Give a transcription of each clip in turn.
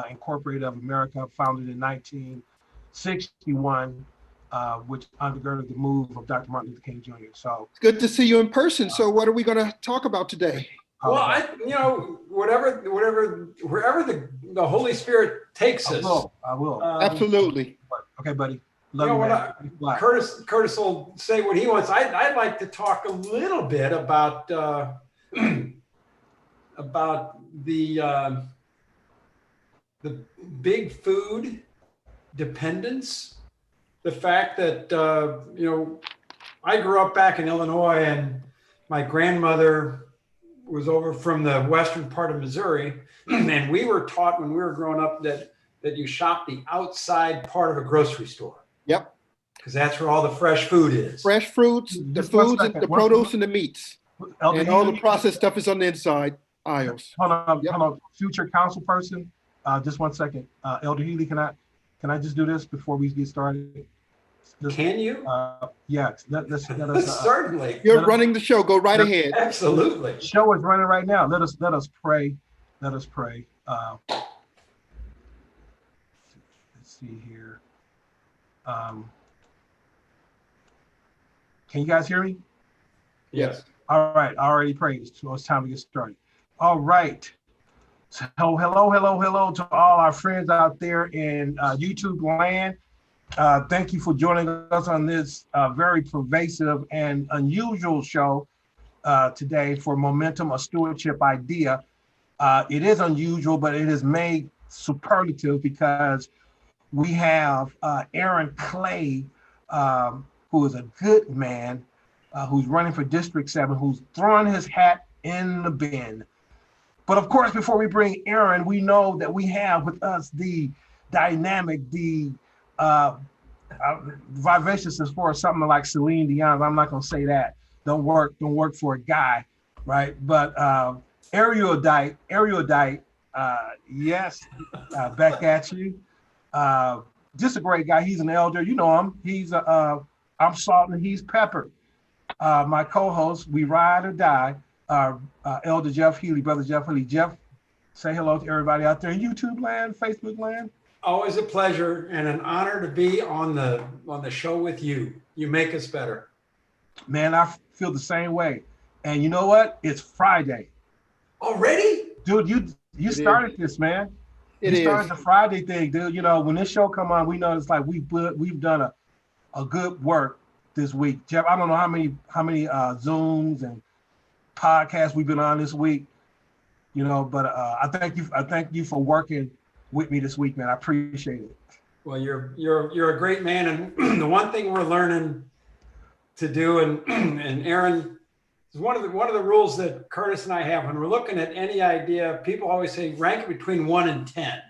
Incorporated of America, founded in 1961, which undergirded the move of Dr. Martin Luther King Jr. So it's good to see you in person. So what are we going to talk about today? Well, wherever the Holy Spirit takes us. I will. Absolutely. Okay, buddy. Love you, man. Curtis will say what he wants. I'd like to talk a little bit about the big food dependence. The fact that I grew up back in Illinois, and my grandmother was over from the western part of Missouri, and we were taught when we were growing up that you shop the outside part of a grocery store. Yep. Because that's where all the fresh food is. Fresh fruits, the foods, the produce, and the meats. And all the processed stuff is on the inside aisles. Hold on, future council person. Just 1 second. Elder Healy, can I just do this before we get started? Can you? Yes. Let us, certainly. You're running the show. Go right ahead. Absolutely. The show is running right now. Let us pray. Let us pray. Let's see here. Can you guys hear me? Yes. All right. I already prayed, so it's time to get started. All right. So hello to all our friends out there in YouTube land. Thank you for joining us on this very pervasive and unusual show today for Momentum, a Stewardship Idea. It is unusual, but it is made superlative because we have Aaron Clay, who is a good man, who's running for District 7, who's throwing his hat in the bin. But of course, before we bring Aaron, we know that we have with us the dynamic, the vivacious as far as something like Celine Dion. I'm not gonna say that. Don't work for a guy, right? But erudite, yes, back at you. Just a great guy. He's an elder. You know him. He's I'm Salt and he's Pepper. My co-host, we ride or die. Elder Jeff Healy, Brother Jeff Healy. Jeff, say hello to everybody out there in YouTube land, Facebook land. Always a pleasure and an honor to be on the show with you. You make us better. Man, I feel the same way. And you know what? It's Friday. Already? Dude, you started this, man. You started the Friday thing, dude. You know, when this show come on, we know it's like we've done a good work this week. Jeff, I don't know how many Zooms and podcasts we've been on this week, you know, but I thank you for working with me this week, man. I appreciate it. Well, you're a great man, and the one thing we're learning to do, and Aaron, is one of the rules that Curtis and I have when we're looking at any idea. People always say rank it between 1 and 10,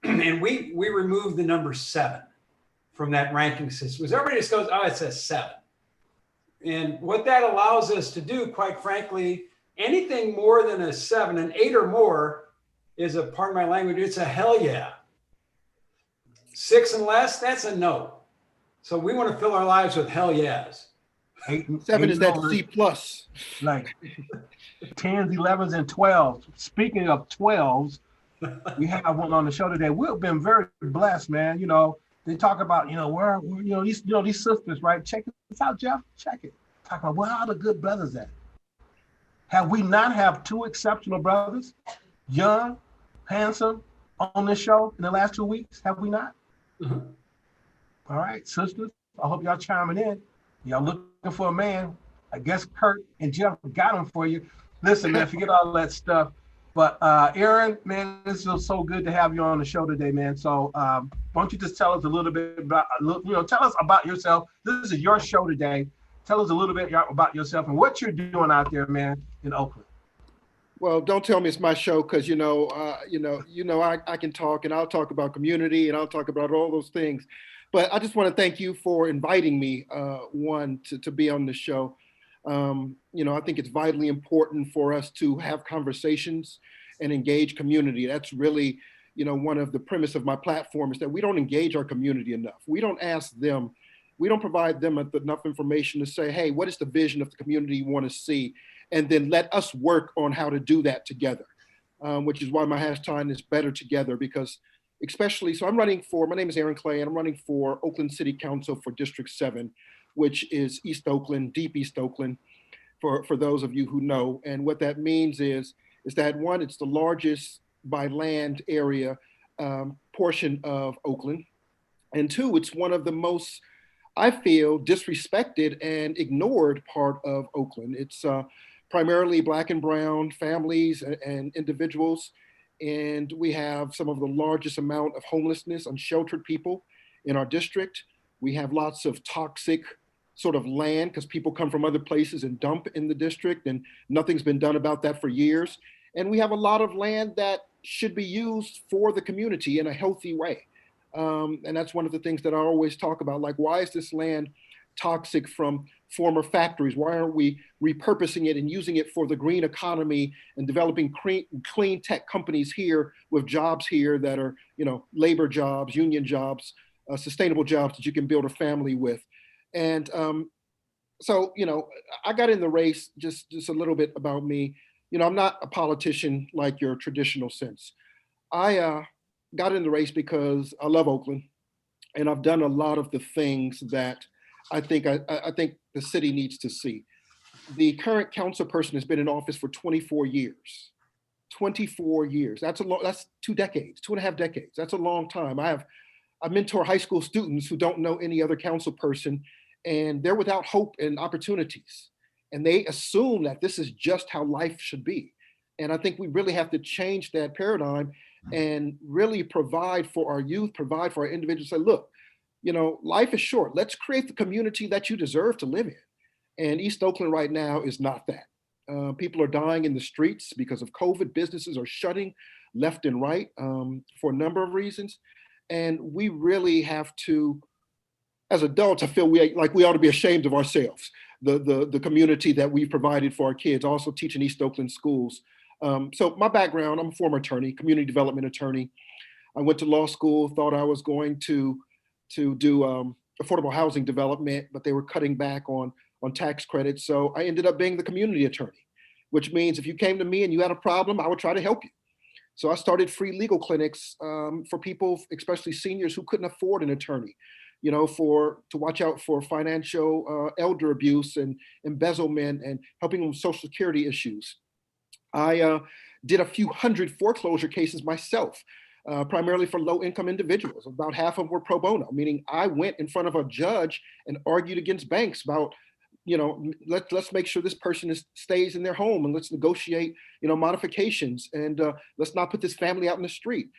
and we remove the number 7 from that ranking system. Because everybody just goes, oh, it says 7. And what that allows us to do, quite frankly, anything more than a 7, an 8 or more is a, pardon my language, it's a hell yeah. 6 and less, that's a no. So we want to fill our lives with hell yeahs. 7 is that C plus. Like 10s, 11s, and 12s. Speaking of 12s, we have one on the show today. We've been very blessed, man. You know, they talk about, where these sisters, right? Check this out, Jeff. Check it. Talk about where are the good brothers at? Have we not have 2 exceptional brothers, young, handsome, on this show in the last 2 weeks? Have we not? Mm-hmm. All right, sisters. I hope y'all chiming in. Y'all looking for a man. I guess Kurt and Jeff got him for you. Listen, man, forget all that stuff. But Aaron, man, this is so good to have you on the show today, man. So why don't you just tell us a little bit about, tell us about yourself. This is your show today. Tell us a little bit about yourself and what you're doing out there, man, in Oakland. Well, don't tell me it's my show because I can talk and I'll talk about community and I'll talk about all those things. But I just want to thank you for inviting me, to be on the show. I think it's vitally important for us to have conversations and engage community. That's really, one of the premise of my platform is that we don't engage our community enough. We don't ask them, we don't provide them enough information to say, hey, what is the vision of the community you want to see? And then let us work on how to do that together. which is why my hashtag is better together, because especially, so my name is Aaron Clay, and I'm running for Oakland City Council for District 7, which is East Oakland, deep East Oakland, for those of you who know. And what that means is that one, it's the largest by land area portion of Oakland. And two, it's one of the most, I feel, disrespected and ignored part of Oakland. It's primarily Black and brown families and individuals. And we have some of the largest amount of homelessness, unsheltered people in our district. We have lots of toxic sort of land because people come from other places and dump in the district, and nothing's been done about that for years. And we have a lot of land that should be used for the community in a healthy way. And that's one of the things that I always talk about, like, why is this land toxic from former factories? Why aren't we repurposing it and using it for the green economy and developing clean tech companies here with jobs here that are, labor jobs, union jobs, sustainable jobs that you can build a family with? And so, I got in the race, just a little bit about me. I'm not a politician like your traditional sense. I got in the race because I love Oakland, and I've done a lot of the things that I think the city needs to see. The current council person has been in office for 24 years. 24 years. That's 2 decades, 2.5 decades. That's a long time. I mentor high school students who don't know any other council person, and they're without hope and opportunities. And they assume that this is just how life should be. And I think we really have to change that paradigm and really provide for our youth, provide for our individuals. Say, look, life is short. Let's create the community that you deserve to live in. And East Oakland right now is not that. People are dying in the streets because of COVID. Businesses are shutting left and right for a number of reasons. And we really have to, as adults, I feel we ought to be ashamed of ourselves, the community that we've provided for our kids, also teaching East Oakland schools. So my background, I'm a former attorney, community development attorney. I went to law school, thought I was going to do affordable housing development, but they were cutting back on tax credits. So I ended up being the community attorney, which means if you came to me and you had a problem, I would try to help you. So I started free legal clinics for people, especially seniors who couldn't afford an attorney, to watch out for financial elder abuse and embezzlement, and helping them with social security issues. I did a few hundred foreclosure cases myself, primarily for low-income individuals. About half of them were pro bono, meaning I went in front of a judge and argued against banks about, let's make sure this person stays in their home, and let's negotiate, modifications, and let's not put this family out in the street.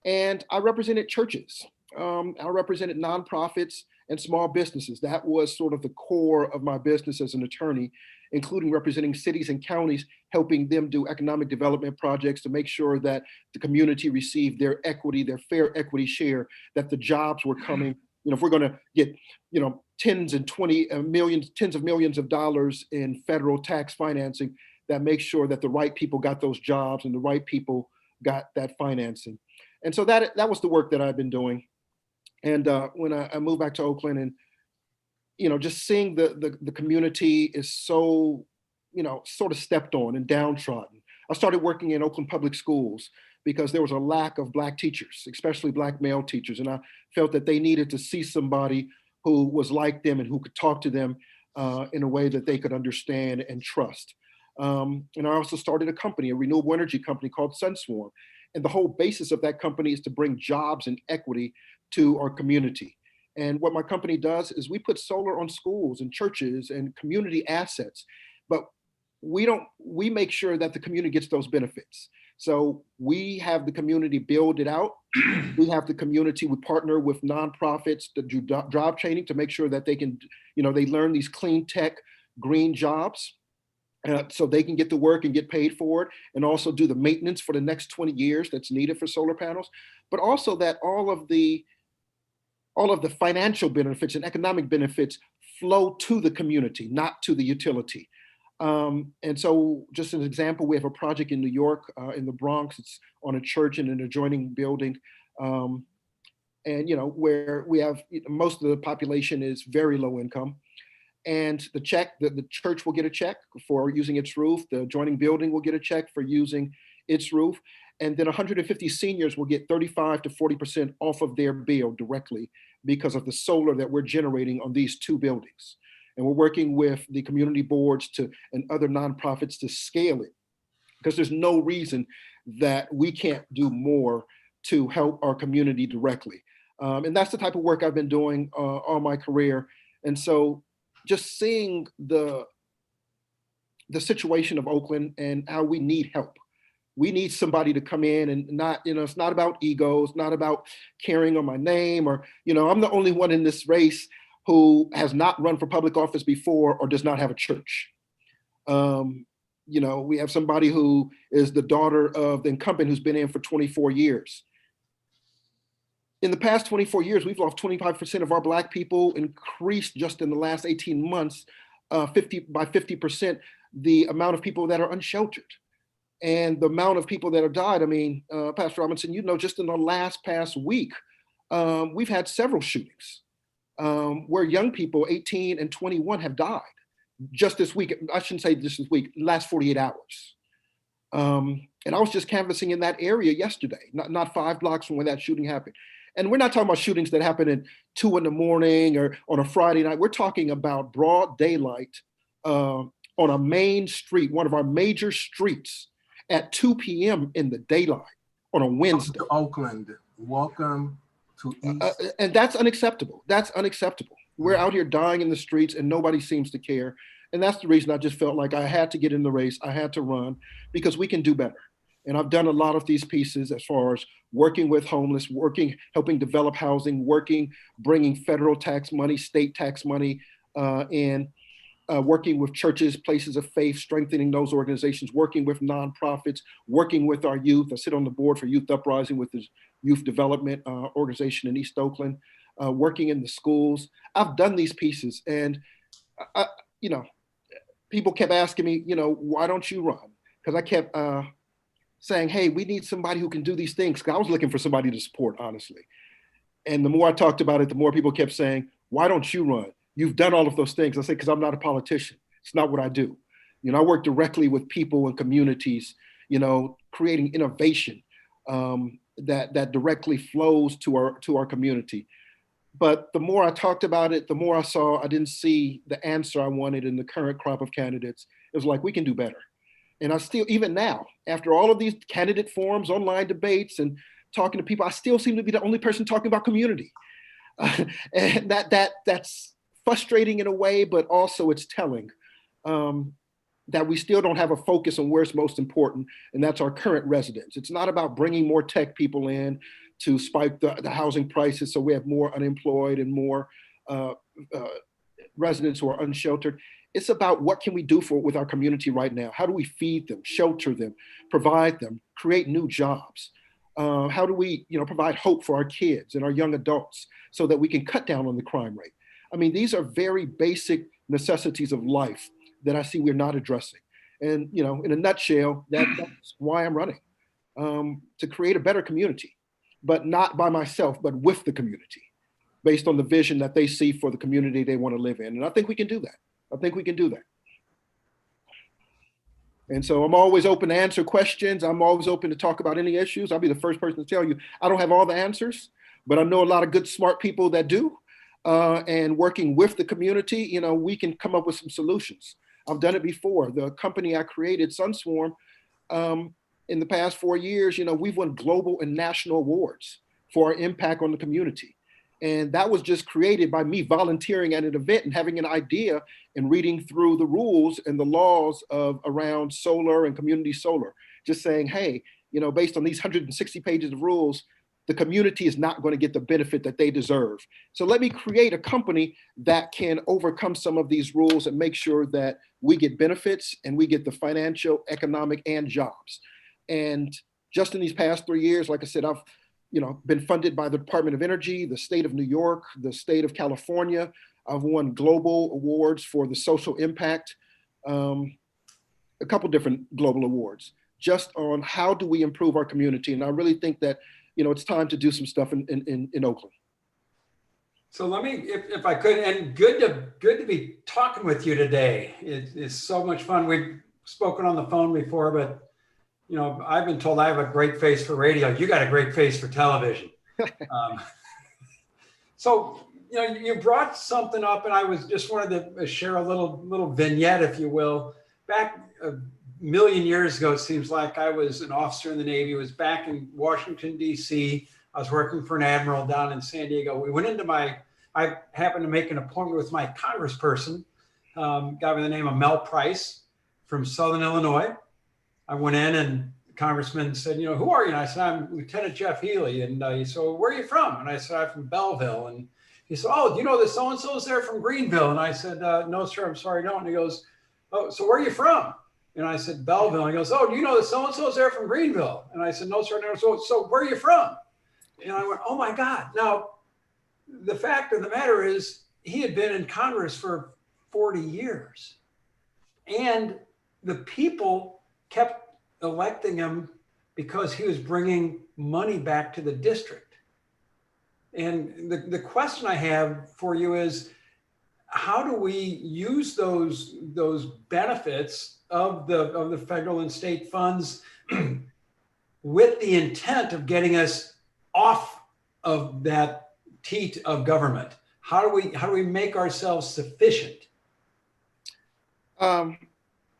And I represented churches. I represented nonprofits and small businesses. That was sort of the core of my business as an attorney, including representing cities and counties, helping them do economic development projects to make sure that the community received their equity, their fair equity share, that the jobs were coming. If we're going to get, tens of millions of dollars in federal tax financing, that makes sure that the right people got those jobs and the right people got that financing. And so that was the work that I've been doing. And when I moved back to Oakland, and just seeing the community is so, sort of stepped on and downtrodden. I started working in Oakland public schools because there was a lack of Black teachers, especially Black male teachers. And I felt that they needed to see somebody who was like them and who could talk to them in a way that they could understand and trust. And I also started a company, a renewable energy company called SunSwarm. And the whole basis of that company is to bring jobs and equity to our community. And what my company does is we put solar on schools and churches and community assets, but we make sure that the community gets those benefits. So we have the community build it out. We have the community, we partner with nonprofits to do job training to make sure that they can, they learn these clean tech, green jobs. So they can get to work and get paid for it, and also do the maintenance for the next 20 years that's needed for solar panels, but also that all of the financial benefits and economic benefits flow to the community, not to the utility. And so just an example, we have a project in New York, in the Bronx. It's on a church in an adjoining building. And, where we have, most of the population is very low income. And the church will get a check for using its roof. The adjoining building will get a check for using its roof. And then 150 seniors will get 35 to 40% off of their bill directly because of the solar that we're generating on these two buildings. And we're working with the community boards and other nonprofits to scale it, because there's no reason that we can't do more to help our community directly. And that's the type of work I've been doing all my career. And so just seeing the situation of Oakland and how we need help. We need somebody to come in and not, it's not about egos, not about carrying on my name, or, I'm the only one in this race who has not run for public office before or does not have a church. We have somebody who is the daughter of the incumbent who's been in for 24 years. In the past 24 years, we've lost 25% of our Black people, increased just in the last 18 months, 50% the amount of people that are unsheltered. And the amount of people that have died, Pastor Robinson, just in the past week, we've had several shootings where young people, 18 and 21, have died. Just this week, I shouldn't say this week, last 48 hours. And I was just canvassing in that area yesterday, not 5 blocks from where that shooting happened. And we're not talking about shootings that happen at 2 in the morning or on a Friday night. We're talking about broad daylight on a main street, one of our major streets, at 2 p.m. in the daylight on a Wednesday. Oakland, welcome to East. And that's unacceptable. That's unacceptable. We're out here dying in the streets and nobody seems to care. And that's the reason I just felt like I had to get in the race. I had to run because we can do better. And I've done a lot of these pieces as far as working with homeless, helping develop housing, bringing federal tax money, state tax money, and working with churches, places of faith, strengthening those organizations, working with nonprofits, working with our youth. I sit on the board for Youth Uprising with the youth development organization in East Oakland, working in the schools. I've done these pieces, and people kept asking me, why don't you run? Because I kept saying, hey, we need somebody who can do these things. Because I was looking for somebody to support, honestly. And the more I talked about it, the more people kept saying, why don't you run? You've done all of those things. I said, because I'm not a politician. It's not what I do. I work directly with people and communities, creating innovation that directly flows to our community. But the more I talked about it, the more I saw I didn't see the answer I wanted in the current crop of candidates. It was like, we can do better. And I still, even now, after all of these candidate forums, online debates, and talking to people, I still seem to be the only person talking about community. And that's frustrating in a way, but also it's telling that we still don't have a focus on where it's most important, and that's our current residents. It's not about bringing more tech people in to spike the housing prices so we have more unemployed and more residents who are unsheltered. It's about what can we do with our community right now? How do we feed them, shelter them, provide them, create new jobs? How do we provide hope for our kids and our young adults so that we can cut down on the crime rate? These are very basic necessities of life that I see we're not addressing. And, in a nutshell, that's why I'm running, to create a better community, but not by myself, but with the community, based on the vision that they see for the community they want to live in. And I think we can do that. And so I'm always open to answer questions. I'm always open to talk about any issues. I'll be the first person to tell you, I don't have all the answers, but I know a lot of good, smart people that do. And working with the community, we can come up with some solutions. I've done it before. The company I created, SunSwarm, in the past 4 years, we've won global and national awards for our impact on the community. And that was just created by me volunteering at an event and having an idea and reading through the rules and the laws around solar and community solar, just saying, hey, based on these 160 pages of rules, the community is not going to get the benefit that they deserve. So let me create a company that can overcome some of these rules and make sure that we get benefits and we get the financial, economic, and jobs. And just in these past 3 years, like I said, I've been funded by the Department of Energy, the state of New York, the state of California. I've won global awards for the social impact, a couple different global awards, just on how do we improve our community. And I really think that it's time to do some stuff in Oakland. So let me, if I could, and good to be talking with you today. It's so much fun. We've spoken on the phone before, but you know, I've been told I have a great face for radio. You got a great face for television. Um, so, you know, you brought something up, and I was just wanted to share a little vignette, if you will. Back a million years ago, it seems like, I was an officer in the Navy. It was back in Washington, D.C. I was working for an admiral down in San Diego. We went into I happened to make an appointment with my congressperson, guy by the name of Mel Price from Southern Illinois. I went in, and the congressman said, you know, who are you? And I said, I'm Lieutenant Jeff Healy. And he said, well, where are you from? And I said, I'm from Belleville. And he said, oh, do you know the so-and-so's there from Greenville? And I said, no, sir, I'm sorry, I don't. And he goes, oh, so where are you from? And I said, Belleville. And he goes, oh, do you know the so-and-so's there from Greenville? And I said, no, sir, no. So where are you from? And I went, oh my God. Now, the fact of the matter is, he had been in Congress for 40 years. And the people kept electing him because he was bringing money back to the district. And the question I have for you is, how do we use those benefits of the federal and state funds with the intent of getting us off of that teat of government? How do we make ourselves sufficient?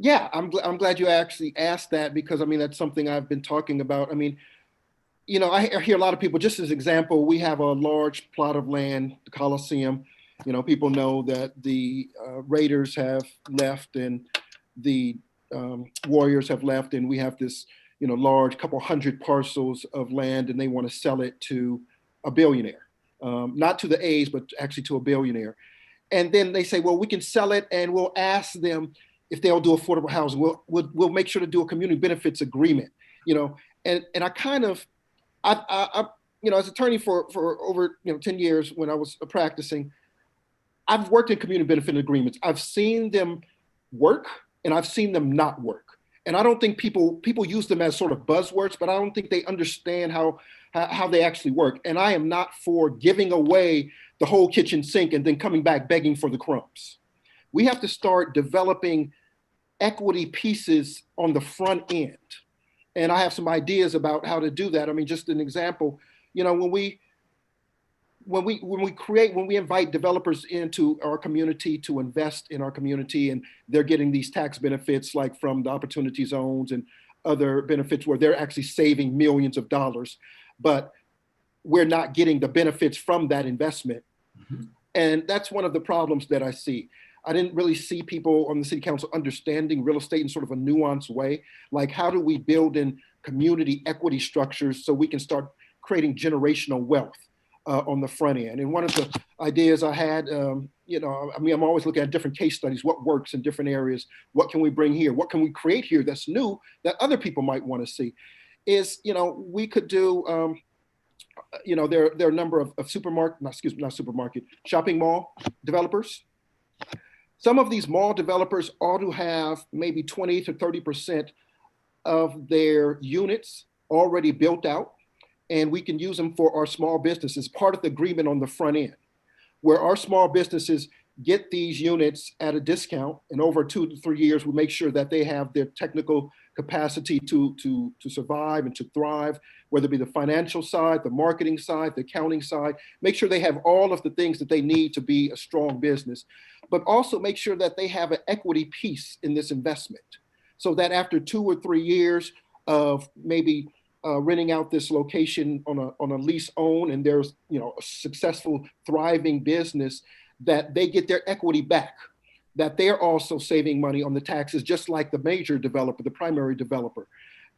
Yeah, I'm glad you actually asked that, because I mean, that's something I've been talking about. I mean, you know, I hear a lot of people, just as example, we have a large plot of land, the Coliseum. You know, people know that the Raiders have left and the Warriors have left, and we have this, you know, large couple hundred parcels of land, and they want to sell it to a billionaire, not to the A's, but actually to a billionaire. And then they say, well, we can sell it, and we'll ask them if they'll do affordable housing. We'll make sure to do a community benefits agreement, you know. And I kind of, I you know, as attorney for over 10 years when I was practicing, I've worked in community benefit agreements. I've seen them work, and I've seen them not work. And I don't think people use them as sort of buzzwords, but I don't think they understand how they actually work. And I am not for giving away the whole kitchen sink and then coming back begging for the crumbs. We have to start developing equity pieces on the front end. And I have some ideas about how to do that. I mean, just an example, you know, when we invite developers into our community to invest in our community, and they're getting these tax benefits like from the opportunity zones and other benefits where they're actually saving millions of dollars, but we're not getting the benefits from that investment. Mm-hmm. And that's one of the problems that I see. I didn't really see people on the city council understanding real estate in sort of a nuanced way. Like, how do we build in community equity structures so we can start creating generational wealth on the front end? And one of the ideas I had, you know, I mean, I'm always looking at different case studies, what works in different areas, what can we bring here, what can we create here that's new that other people might want to see, is, you know, we could do, you know, there are a number of shopping mall developers. Some of these mall developers ought to have maybe 20 to 30% of their units already built out, and we can use them for our small businesses, part of the agreement on the front end, where our small businesses get these units at a discount, and over 2 to 3 years, we make sure that they have their technical capacity to survive and to thrive, whether it be the financial side, the marketing side, the accounting side, make sure they have all of the things that they need to be a strong business, but also make sure that they have an equity piece in this investment, so that after 2 or 3 years of maybe renting out this location on a lease own, and there's, you know, a successful, thriving business, that they get their equity back, that they're also saving money on the taxes, just like the major developer, the primary developer,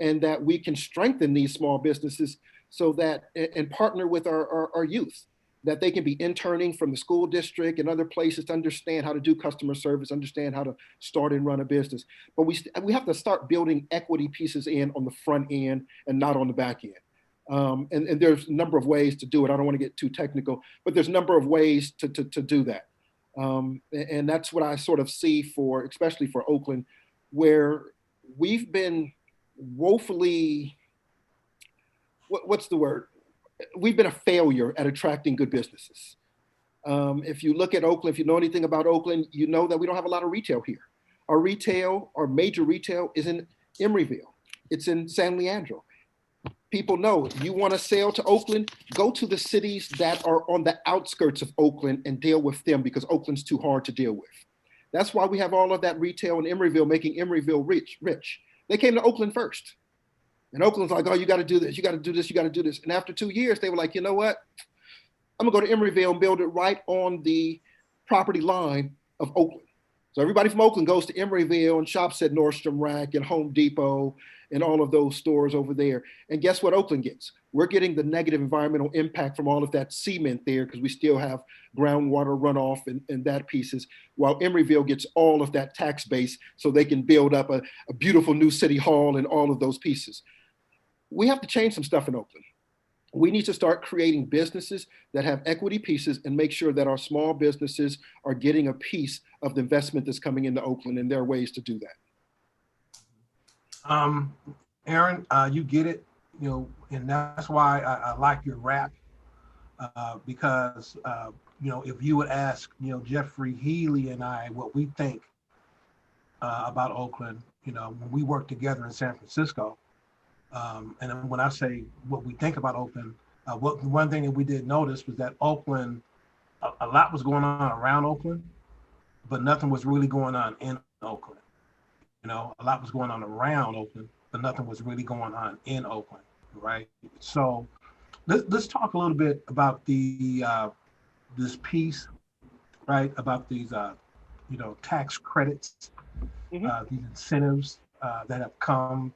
and that we can strengthen these small businesses so that, and partner with our youth, that they can be interning from the school district and other places to understand how to do customer service, understand how to start and run a business. But we have to start building equity pieces in on the front end and not on the back end. And there's a number of ways to do it. I don't want to get too technical, but there's a number of ways to do that. And that's what I sort of see for, especially for Oakland, where we've been woefully, what's the word? We've been a failure at attracting good businesses. If you look at Oakland, if you know anything about Oakland, you know that we don't have a lot of retail here. Our major retail is in Emeryville. It's in San Leandro. People know you want to sail to Oakland, go to the cities that are on the outskirts of Oakland and deal with them, because Oakland's too hard to deal with. That's why we have all of that retail in Emeryville, making Emeryville rich. They came to Oakland first. And Oakland's like, oh, you got to do this, you got to do this, you got to do this. And after 2 years, they were like, you know what? I'm gonna go to Emeryville and build it right on the property line of Oakland. So everybody from Oakland goes to Emeryville and shops at Nordstrom Rack and Home Depot and all of those stores over there. And guess what Oakland gets? We're getting the negative environmental impact from all of that cement there, because we still have groundwater runoff and that pieces, while Emeryville gets all of that tax base so they can build up a beautiful new city hall and all of those pieces. We have to change some stuff in Oakland. We need to start creating businesses that have equity pieces and make sure that our small businesses are getting a piece of the investment that's coming into Oakland, and there are ways to do that. Aaron, you get it, and that's why I like your rap, because, if you would ask, Jeffrey Healy and I what we think about Oakland, when we worked together in San Francisco, and when I say what we think about Oakland, one thing that we did notice was that Oakland, a lot was going on around Oakland, but nothing was really going on in Oakland. A lot was going on around Oakland, but nothing was really going on in Oakland, right? So let's talk a little bit about this piece, right? About these, tax credits, these incentives that have come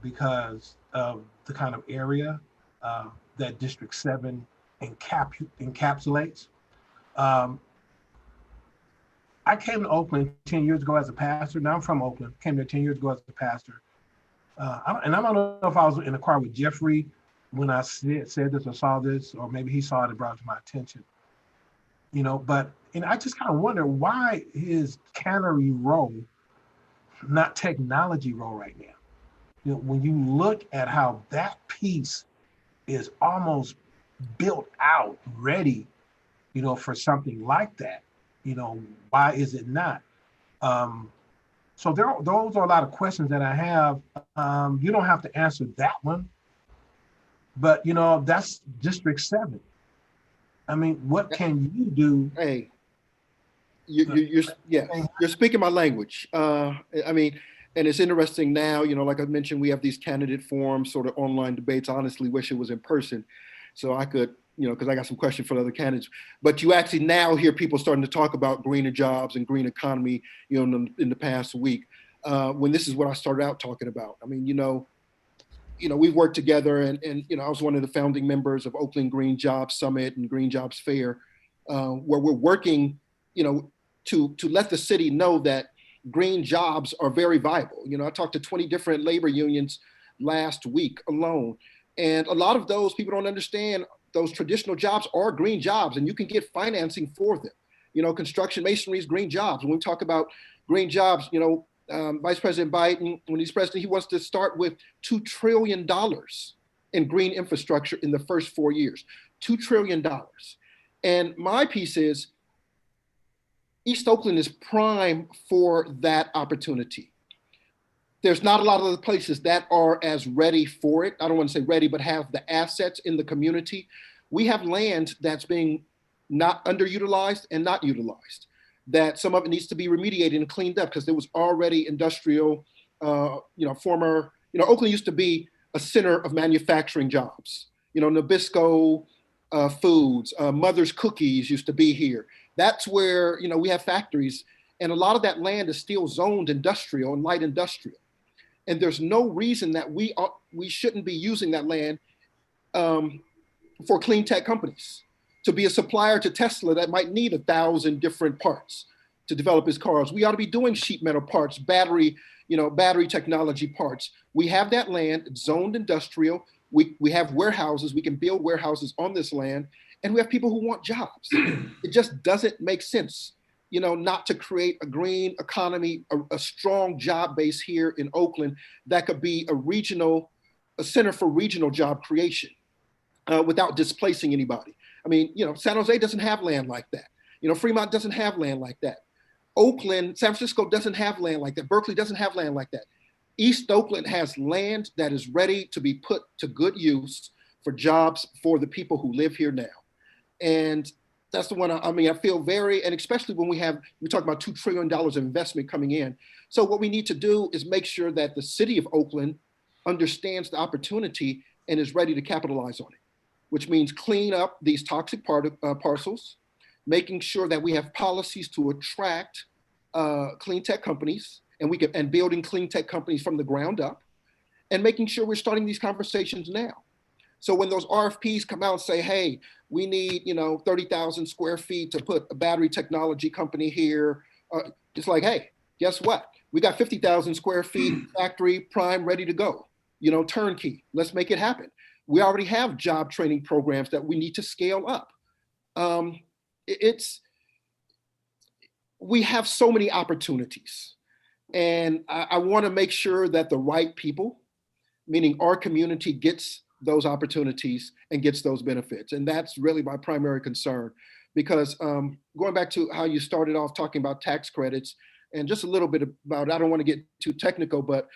because of the kind of area that District 7 encapsulates. I came to Oakland 10 years ago as a pastor. Now I'm from Oakland, came there 10 years ago as a pastor. And I don't know if I was in the car with Jeffrey when I said this or saw this, or maybe he saw it and brought it to my attention. But I just kind of wonder, why is Cannery Row not Technology Row right now? When you look at how that piece is almost built out, ready, for something like that, why is it not? So those are a lot of questions that I have. You don't have to answer that one, but that's District 7. I mean, what can you do? Hey, you're speaking my language. And it's interesting now, like I mentioned, we have these candidate forums, sort of online debates. I honestly wish it was in person, so I could, because I got some questions for the other candidates. But you actually now hear people starting to talk about greener jobs and green economy, in the past week, when this is what I started out talking about. I mean, we've worked together, and I was one of the founding members of Oakland Green Jobs Summit and Green Jobs Fair, where we're working, to let the city know that green jobs are very viable. I talked to 20 different labor unions last week alone. And a lot of those people don't understand those traditional jobs are green jobs, and you can get financing for them. Construction, masonry is green jobs. When we talk about green jobs, Vice President Biden, when he's president, he wants to start with $2 trillion in green infrastructure in the first 4 years, $2 trillion. And my piece is, East Oakland is prime for that opportunity. There's not a lot of other places that are as ready for it. I don't want to say ready, but have the assets in the community. We have land that's being not underutilized and not utilized, that some of it needs to be remediated and cleaned up, because there was already industrial, Oakland used to be a center of manufacturing jobs. Nabisco Foods, Mother's Cookies used to be here. That's where, we have factories, and a lot of that land is still zoned industrial and light industrial. And there's no reason that we shouldn't be using that land for clean tech companies, to be a supplier to Tesla that might need 1,000 different parts to develop his cars. We ought to be doing sheet metal parts, battery technology parts. We have that land, it's zoned industrial. We have warehouses, we can build warehouses on this land, and we have people who want jobs. It just doesn't make sense, not to create a green economy, a strong job base here in Oakland that could be a center for regional job creation without displacing anybody. I mean, San Jose doesn't have land like that. Fremont doesn't have land like that. Oakland, San Francisco doesn't have land like that. Berkeley doesn't have land like that. East Oakland has land that is ready to be put to good use for jobs for the people who live here now. And that's the one, I mean, I feel very, and especially when we talk about $2 trillion of investment coming in. So what we need to do is make sure that the city of Oakland understands the opportunity and is ready to capitalize on it, which means clean up these toxic parcels, making sure that we have policies to attract clean tech companies, and building clean tech companies from the ground up, and making sure we're starting these conversations now. So when those RFPs come out and say, hey, we need 30,000 square feet to put a battery technology company here, it's like, hey, guess what? We got 50,000 square feet factory prime ready to go, turnkey. Let's make it happen. We already have job training programs that we need to scale up. We have so many opportunities. And I want to make sure that the right people, meaning our community, gets those opportunities and gets those benefits. And that's really my primary concern, because going back to how you started off talking about tax credits, and just a little bit about, I don't want to get too technical, but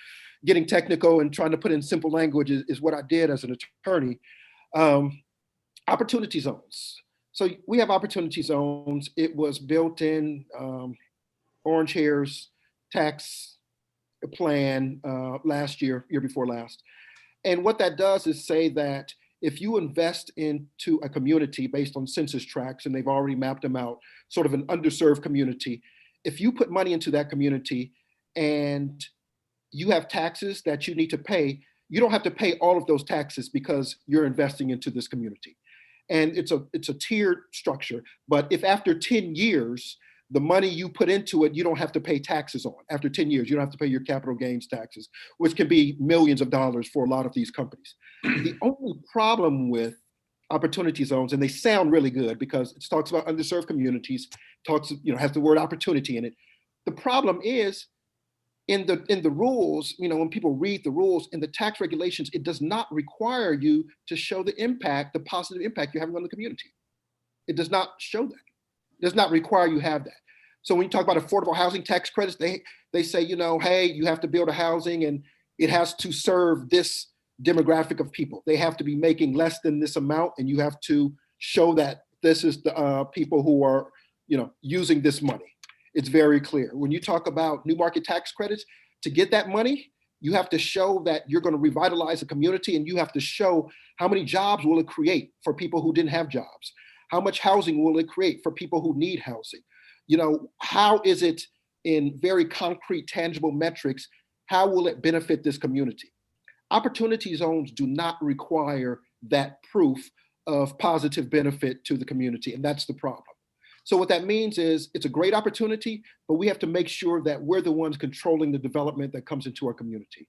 getting technical and trying to put in simple language is what I did as an attorney. Opportunity zones. So we have opportunity zones. It was built in Orange Hair's tax plan year before last. And what that does is say that if you invest into a community based on census tracts, and they've already mapped them out, sort of an underserved community, if you put money into that community and you have taxes that you need to pay, you don't have to pay all of those taxes because you're investing into this community. And it's a tiered structure. But if after 10 years, the money you put into it, you don't have to pay taxes on. After 10 years, you don't have to pay your capital gains taxes, which can be millions of dollars for a lot of these companies. The only problem with opportunity zones, and they sound really good because it talks about underserved communities, has the word opportunity in it. The problem is in the rules, when people read the rules in the tax regulations, it does not require you to show the positive impact you're having on the community. It does not show that. It does not require you have that. So when you talk about affordable housing tax credits, they say, hey, you have to build a housing and it has to serve this demographic of people. They have to be making less than this amount, and you have to show that this is the people who are, using this money. It's very clear. When you talk about new market tax credits, to get that money, you have to show that you're going to revitalize a community, and you have to show how many jobs will it create for people who didn't have jobs. How much housing will it create for people who need housing? How is it in very concrete, tangible metrics? How will it benefit this community? Opportunity zones do not require that proof of positive benefit to the community, and that's the problem. So what that means is it's a great opportunity, but we have to make sure that we're the ones controlling the development that comes into our community.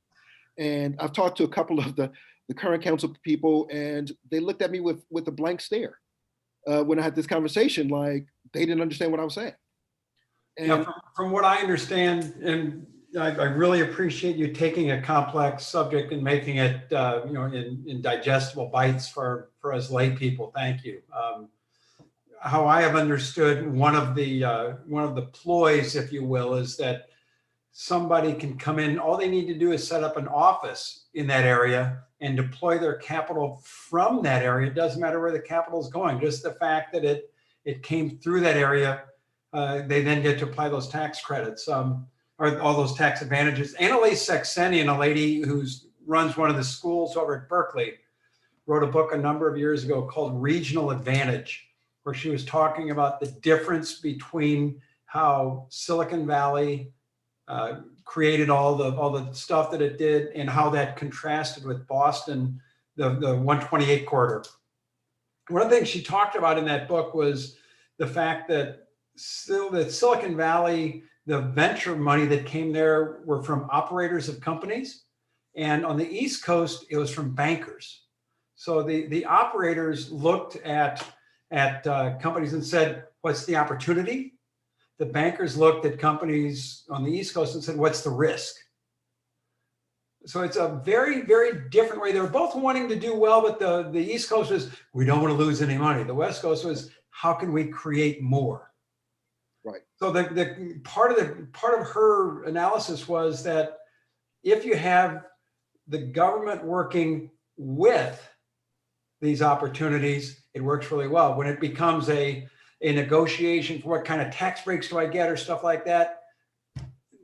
And I've talked to a couple of the current council people, and they looked at me with a blank stare. When I had this conversation, like they didn't understand what I was saying. And from what I understand, and I really appreciate you taking a complex subject and making it, in digestible bites for us lay people. Thank you. How I have understood one of the ploys, if you will, is that somebody can come in. All they need to do is set up an office in that area and deploy their capital from that area. It doesn't matter where the capital is going. Just the fact that it came through that area, they then get to apply those tax credits, or all those tax advantages. Annalise Saxenian, a lady who runs one of the schools over at Berkeley, wrote a book a number of years ago called Regional Advantage, where she was talking about the difference between how Silicon Valley created all the stuff that it did and how that contrasted with Boston, the 128 corridor. One of the things she talked about in that book was the fact that Silicon Valley, the venture money that came there were from operators of companies. And on the East Coast, it was from bankers. So the operators looked at companies and said, what's the opportunity? The bankers looked at companies on the East Coast and said, what's the risk? So it's a very, very different way. They were both wanting to do well, but the East Coast was, we don't want to lose any money. The West Coast was, how can we create more? Right. So the part of her analysis was that if you have the government working with these opportunities, it works really well. When it becomes a negotiation for what kind of tax breaks do I get or stuff like that,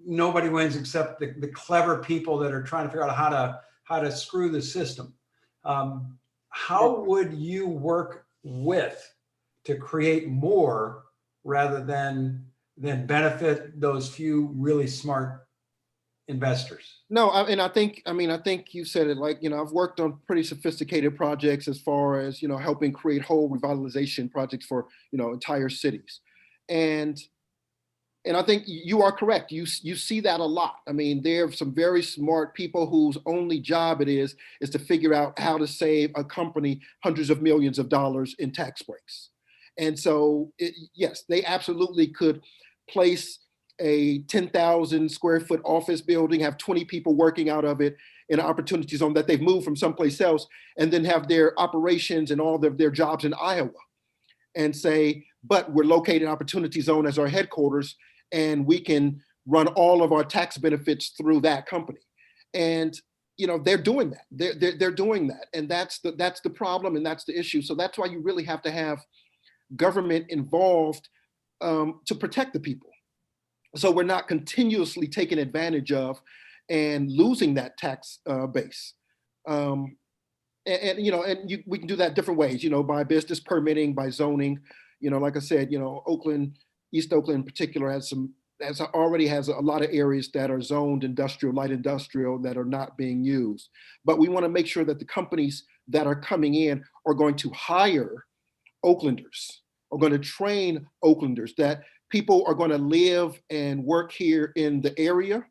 nobody wins except the clever people that are trying to figure out how to screw the system. How would you work with to create more rather than benefit those few really smart investors? No, I think you said it. Like, I've worked on pretty sophisticated projects as far as, helping create whole revitalization projects for, entire cities. And I think you are correct. You see that a lot. I mean, there are some very smart people whose only job it is to figure out how to save a company hundreds of millions of dollars in tax breaks. And so, yes, they absolutely could place a 10,000 square foot office building, have 20 people working out of it in an opportunity zone that they've moved from someplace else, and then have their operations and all of their jobs in Iowa, and say, but we're located in Opportunity Zone as our headquarters, and we can run all of our tax benefits through that company. And they're doing that. They're doing that, and that's the problem, and that's the issue. So that's why you really have to have government involved to protect the people, so we're not continuously taken advantage of and losing that tax base. We can do that different ways, by business permitting, by zoning. Like I said, Oakland, East Oakland in particular already has a lot of areas that are zoned industrial, light industrial, that are not being used. But we want to make sure that the companies that are coming in are going to hire Oaklanders, are going to train Oaklanders, that people are going to live and work here in the area,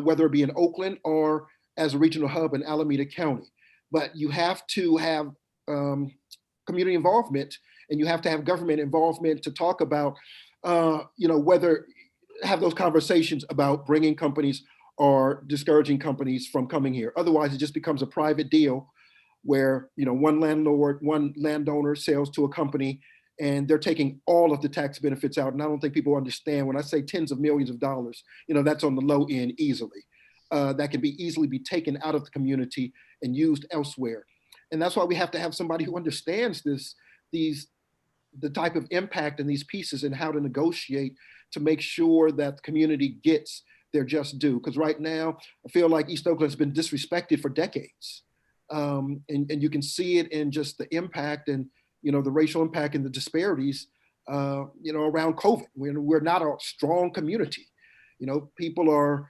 whether it be in Oakland or as a regional hub in Alameda County. But you have to have community involvement, and you have to have government involvement to talk about, whether have those conversations about bringing companies or discouraging companies from coming here. Otherwise, it just becomes a private deal where, one landowner sells to a company, and they're taking all of the tax benefits out. And I don't think people understand when I say tens of millions of dollars, that's on the low end easily. That can easily be taken out of the community and used elsewhere. And that's why we have to have somebody who understands the type of impact in these pieces and how to negotiate to make sure that the community gets their just due. Because right now, I feel like East Oakland has been disrespected for decades. And you can see it in just the impact and, the racial impact and the disparities, around COVID. We're not a strong community. People are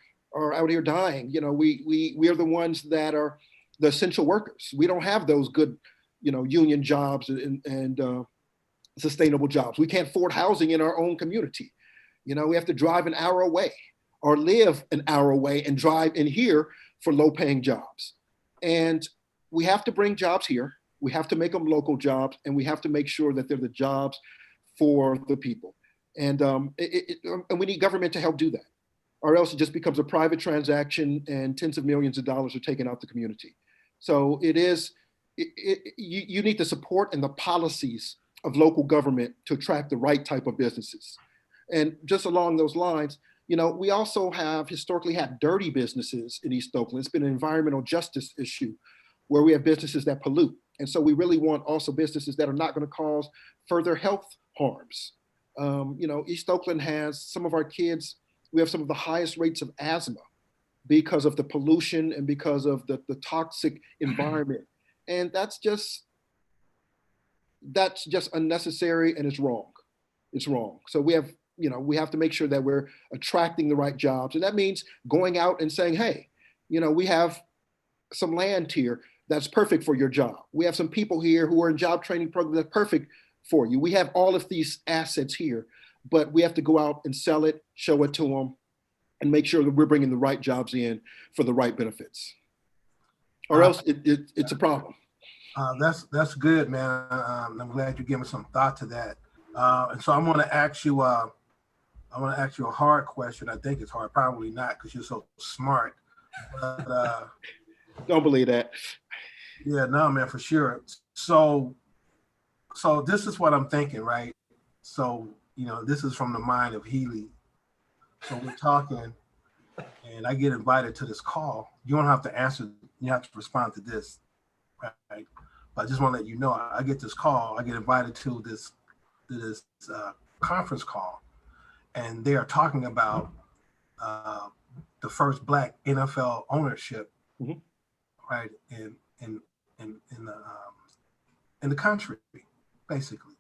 out here dying. We are the ones that are the essential workers. We don't have those good, union jobs and sustainable jobs. We can't afford housing in our own community. We have to drive an hour away or live an hour away and drive in here for low-paying jobs. And we have to bring jobs here. We have to make them local jobs, and we have to make sure that they're the jobs for the people. And we need government to help do that, or else it just becomes a private transaction and tens of millions of dollars are taken out the community. So you need the support and the policies of local government to attract the right type of businesses. And just along those lines, we also have historically had dirty businesses in East Oakland. It's been an environmental justice issue where we have businesses that pollute. And so we really want also businesses that are not going to cause further health harms. East Oakland has some of our kids, we have some of the highest rates of asthma because of the pollution and because of the toxic environment. And that's just unnecessary, and it's wrong. It's wrong. So we have to make sure that we're attracting the right jobs. And that means going out and saying, hey, we have some land here that's perfect for your job. We have some people here who are in job training programs that's perfect for you. We have all of these assets here, but we have to go out and sell it, show it to them, and make sure that we're bringing the right jobs in for the right benefits, or else it's a problem. That's good, man. I'm glad you're giving some thought to that. And so I'm going to ask you a hard question. I think it's hard, probably not, because you're so smart. But, don't believe that. Yeah, no, man, for sure. So this is what I'm thinking, right? So, this is from the mind of Healy. So we're talking, and I get invited to this call. You don't have to answer. You have to respond to this, right? But I just want to let you know, I get this call. I get invited to this conference call, and they are talking about the first Black NFL ownership, Mhm. right, in the country, basically,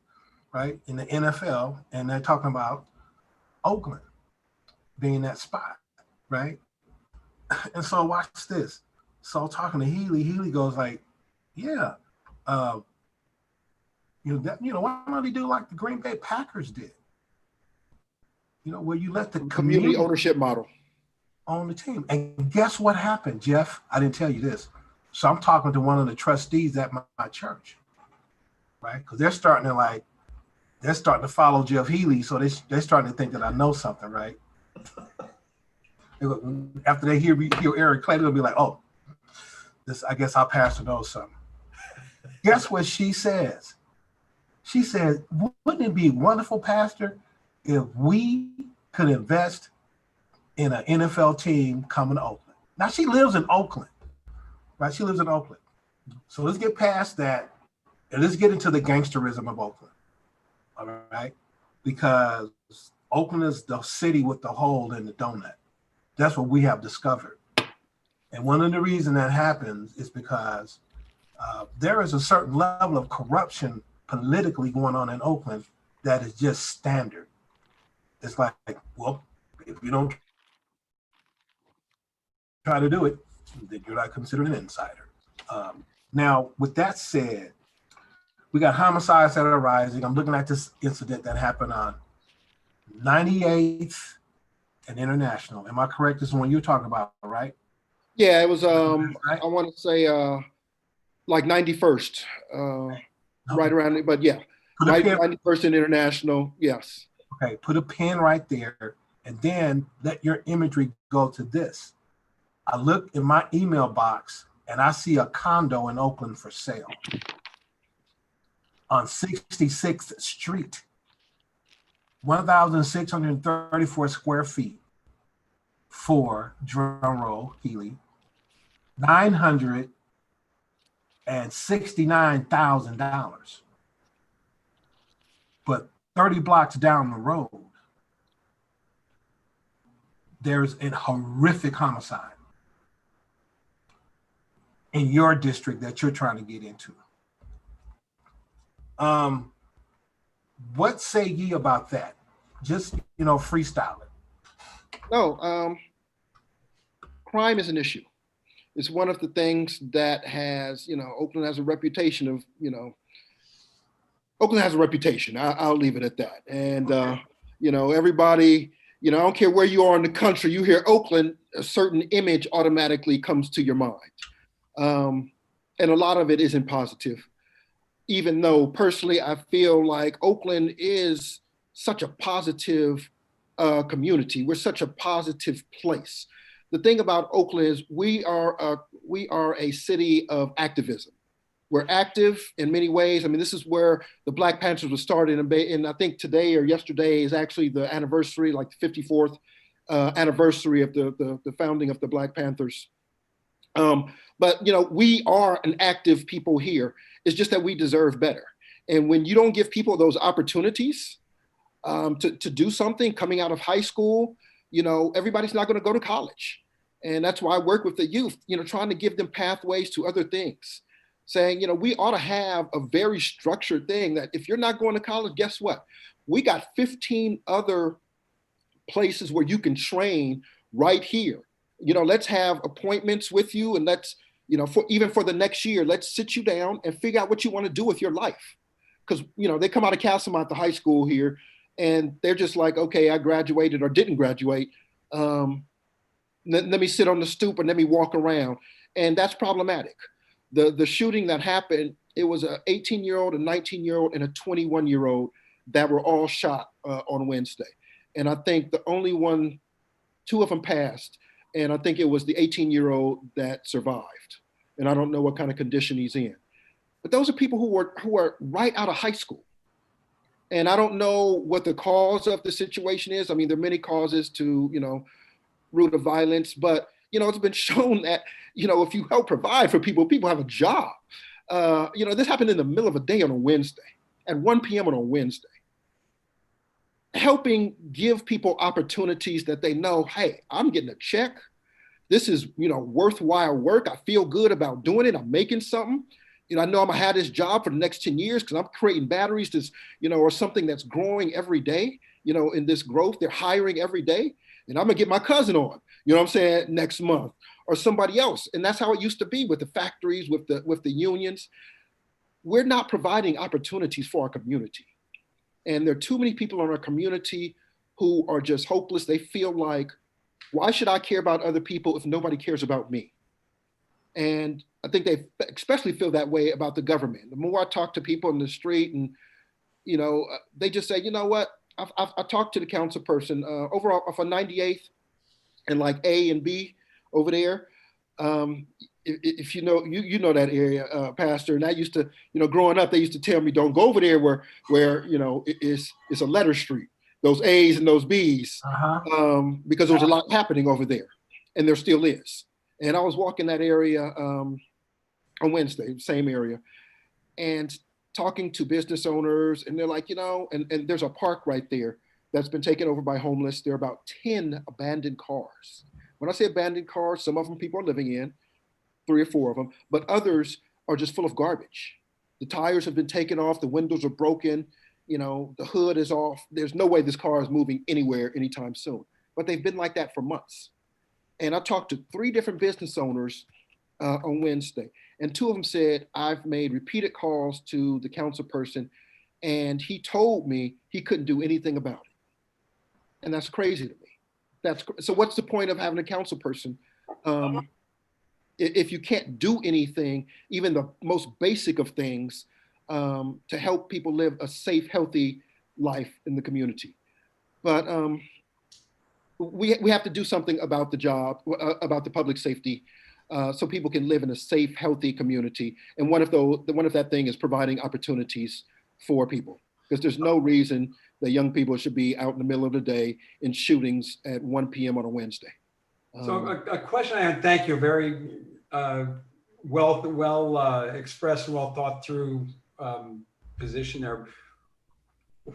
right, in the NFL, and they're talking about Oakland being that spot, right? And so watch this. So talking to Healy goes like, yeah, uh, why don't they do like the Green Bay Packers did? Where you let the Community ownership model own the team. And guess what happened, Jeff? I didn't tell you this. So I'm talking to one of the trustees at my church, right? Because they're starting to follow Jeff Healy, so they're starting to think that I know something, right? After they hear Eric Clay, they'll be like, "Oh, I guess our pastor knows something." Guess what she says? She says, "Wouldn't it be wonderful, Pastor, if we could invest in an NFL team coming to Oakland?" Now she lives in Oakland, right? She lives in Oakland. So let's get past that and let's get into the gangsterism of Oakland. All right, because Oakland is the city with the hole in the donut. That's what we have discovered. And one of the reasons that happens is because there is a certain level of corruption politically going on in Oakland that is just standard. It's like, well, if you don't try to do it, then you're not considered an insider. Now, with that said, we got homicides that are rising. I'm looking at this incident that happened on 98th and International. Am I correct? This is one you're talking about, right? Yeah, it was, Right? I want to say like 91st, right around it, but yeah, Put a right, pin, 91st and International, yes. okay, put a pin right there, and then let your imagery go to this. I look in my email box and I see a condo in Oakland for sale on 66th Street, 1,634 square feet for, drum roll, Healy, $969,000. But 30 blocks down the road, there's a horrific homicide in your district that you're trying to get into. What say ye about that? Just, freestyle it. No, crime is an issue. It's one of the things that has, Oakland has a reputation of, Oakland has a reputation. I'll leave it at that. And, Okay. Everybody, I don't care where you are in the country, you hear Oakland, a certain image automatically comes to your mind. And a lot of it isn't positive, even though personally, I feel like Oakland is such a positive community. We're such a positive place. The thing about Oakland is we are a city of activism. We're active in many ways. I mean, this is where the Black Panthers was started, and I think today or yesterday is actually the anniversary, like the 54th anniversary of the founding of the Black Panthers. But we are an active people here. It's just that we deserve better. And when you don't give people those opportunities to do something coming out of high school, everybody's not going to go to college. And that's why I work with the youth, trying to give them pathways to other things. Saying, we ought to have a very structured thing that if you're not going to college, guess what? We got 15 other places where you can train right here. Let's have appointments with you, and let's, even for the next year, let's sit you down and figure out what you want to do with your life. Because, they come out of Castlemont, the high school here, and they're just like, okay, I graduated or didn't graduate. Let me sit on the stoop and let me walk around. And that's problematic. The shooting that happened, it was an 18-year-old, a 19-year-old, and a 21-year-old that were all shot on Wednesday. And I think the only two of them passed. And I think it was the 18-year-old that survived. And I don't know what kind of condition he's in. But those are people who are right out of high school. And I don't know what the cause of the situation is. I mean, there are many causes to, root of violence. But, it's been shown that, if you help provide for people, people have a job. This happened in the middle of a day on a Wednesday, at 1 p.m. on a Wednesday. Helping give people opportunities that they know, hey, I'm getting a check. This is, worthwhile work. I feel good about doing it. I'm making something. I know I'm gonna have this job for the next 10 years because I'm creating batteries that's, or something that's growing every day, in this growth. They're hiring every day. And I'm gonna get my cousin on, next month, or somebody else. And that's how it used to be with the factories, with the unions. We're not providing opportunities for our community. And there are too many people in our community who are just hopeless. They feel like, why should I care about other people if nobody cares about me? And I think they especially feel that way about the government. The more I talk to people in the street, and they just say, you know what? I talked to the council person overall off of 98th and like A and B over there. If you know that area, Pastor, and I used to, growing up, they used to tell me, don't go over there where it's a letter street, those A's and those B's, because there's a lot happening over there, and there still is. And I was walking that area on Wednesday, same area, and talking to business owners, and they're like, and there's a park right there that's been taken over by homeless. There are about 10 abandoned cars. When I say abandoned cars, some of them people are living in, 3 or 4 of them, but others are just full of garbage. The tires have been taken off, the windows are broken, the hood is off. There's no way this car is moving anywhere anytime soon. But they've been like that for months. And I talked to 3 different business owners on Wednesday, and 2 of them said, I've made repeated calls to the council person, and he told me he couldn't do anything about it. And that's crazy to me. So what's the point of having a council person if you can't do anything, even the most basic of things, to help people live a safe, healthy life in the community? But we have to do something about the job, about the public safety, so people can live in a safe, healthy community. And one of that thing is providing opportunities for people, because there's no reason that young people should be out in the middle of the day in shootings at 1 p.m. on a Wednesday. So a question I had, thank you, very well expressed, well thought through position there.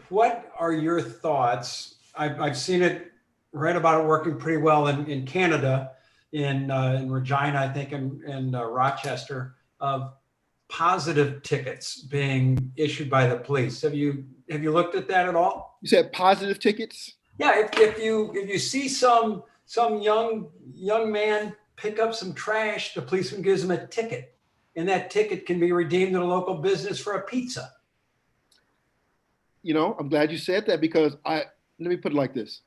What are your thoughts? I've seen it, read about it working pretty well in Canada, in Regina, I think, in Rochester, of positive tickets being issued by the police. Have you looked at that at all? You said positive tickets? Yeah, if you see some young man pick up some trash, the policeman gives him a ticket, and that ticket can be redeemed at a local business for a pizza. I'm glad you said that, because let me put it like this.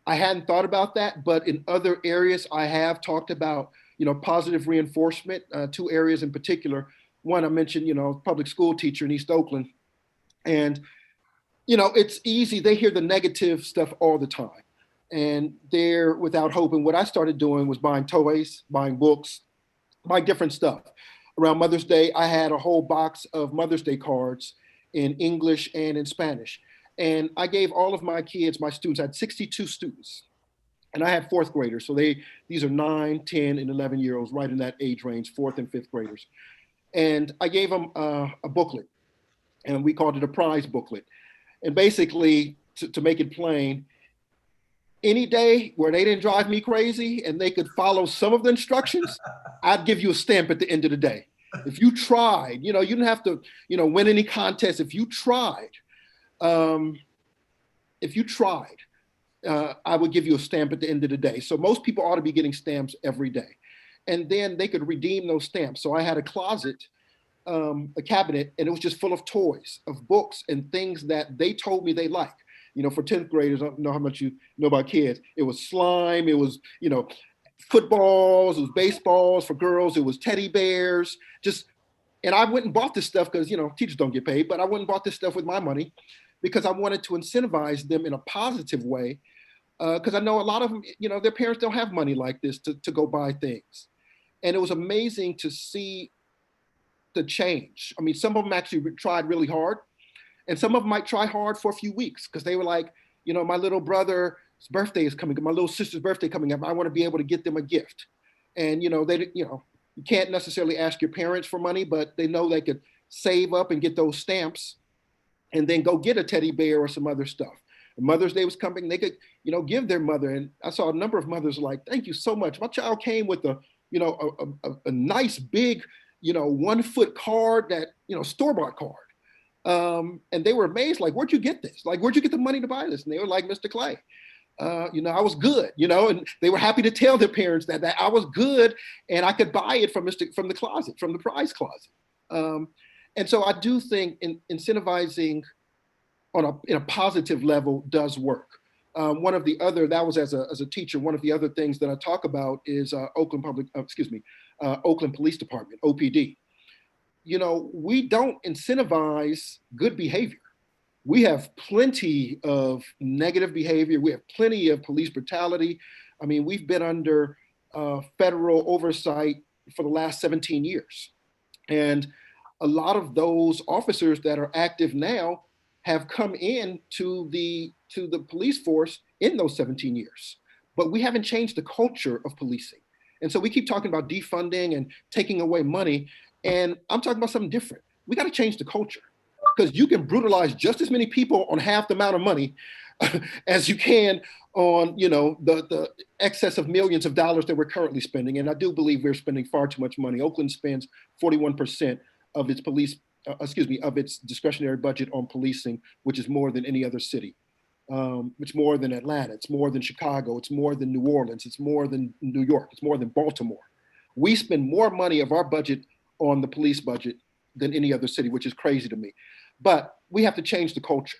I hadn't thought about that, but in other areas I have talked about, positive reinforcement, 2 areas in particular. One, I mentioned, public school teacher in East Oakland. And, it's easy. They hear the negative stuff all the time, and they're without hope. And what I started doing was buying toys, buying books, buying different stuff. Around Mother's Day, I had a whole box of Mother's Day cards in English and in Spanish. And I gave all of my kids, my students, I had 62 students, and I had 4th graders. So these are 9, 10, and 11-year-olds, right in that age range, 4th and 5th graders. And I gave them a booklet, and we called it a prize booklet. And basically, to make it plain, any day where they didn't drive me crazy and they could follow some of the instructions, I'd give you a stamp at the end of the day. If you tried, you didn't have to, win any contest. If you tried, I would give you a stamp at the end of the day. So most people ought to be getting stamps every day. And then they could redeem those stamps. So I had a closet, a cabinet, and it was just full of toys, of books and things that they told me they liked. For 10th graders, I don't know how much you know about kids. It was slime, it was, footballs, it was baseballs for girls, it was teddy bears, and I went and bought this stuff because, teachers don't get paid, but I went and bought this stuff with my money because I wanted to incentivize them in a positive way. Because I know a lot of them, their parents don't have money like this to go buy things. And it was amazing to see the change. I mean, some of them actually tried really hard, and some of them might try hard for a few weeks because they were like, my little brother birthday is coming, my little sister's birthday coming up. I want to be able to get them a gift. And, you can't necessarily ask your parents for money, but they know they could save up and get those stamps and then go get a teddy bear or some other stuff. Mother's Day was coming, they could, give their mother. And I saw a number of mothers like, thank you so much. My child came with a nice big, 1 foot card that, store-bought card. And they were amazed, like, where'd you get this? Like, where'd you get the money to buy this? And they were like, Mr. Clay, I was good, and they were happy to tell their parents that I was good and I could buy it from the closet, from the prize closet. And so I do think incentivizing in a positive level does work. One of the other, that was as a teacher, one of the other things that I talk about is Oakland Police Department, OPD. We don't incentivize good behavior. We have plenty of negative behavior. We have plenty of police brutality. I mean, we've been under federal oversight for the last 17 years. And a lot of those officers that are active now have come in to the police force in those 17 years. But we haven't changed the culture of policing. And so we keep talking about defunding and taking away money. And I'm talking about something different. We got to change the culture, because you can brutalize just as many people on half the amount of money as you can on, the excess of millions of dollars that we're currently spending. And I do believe we're spending far too much money. Oakland spends 41% of its of its discretionary budget on policing, which is more than any other city. It's more than Atlanta, it's more than Chicago, it's more than New Orleans, it's more than New York, it's more than Baltimore. We spend more money of our budget on the police budget than any other city, which is crazy to me. But we have to change the culture.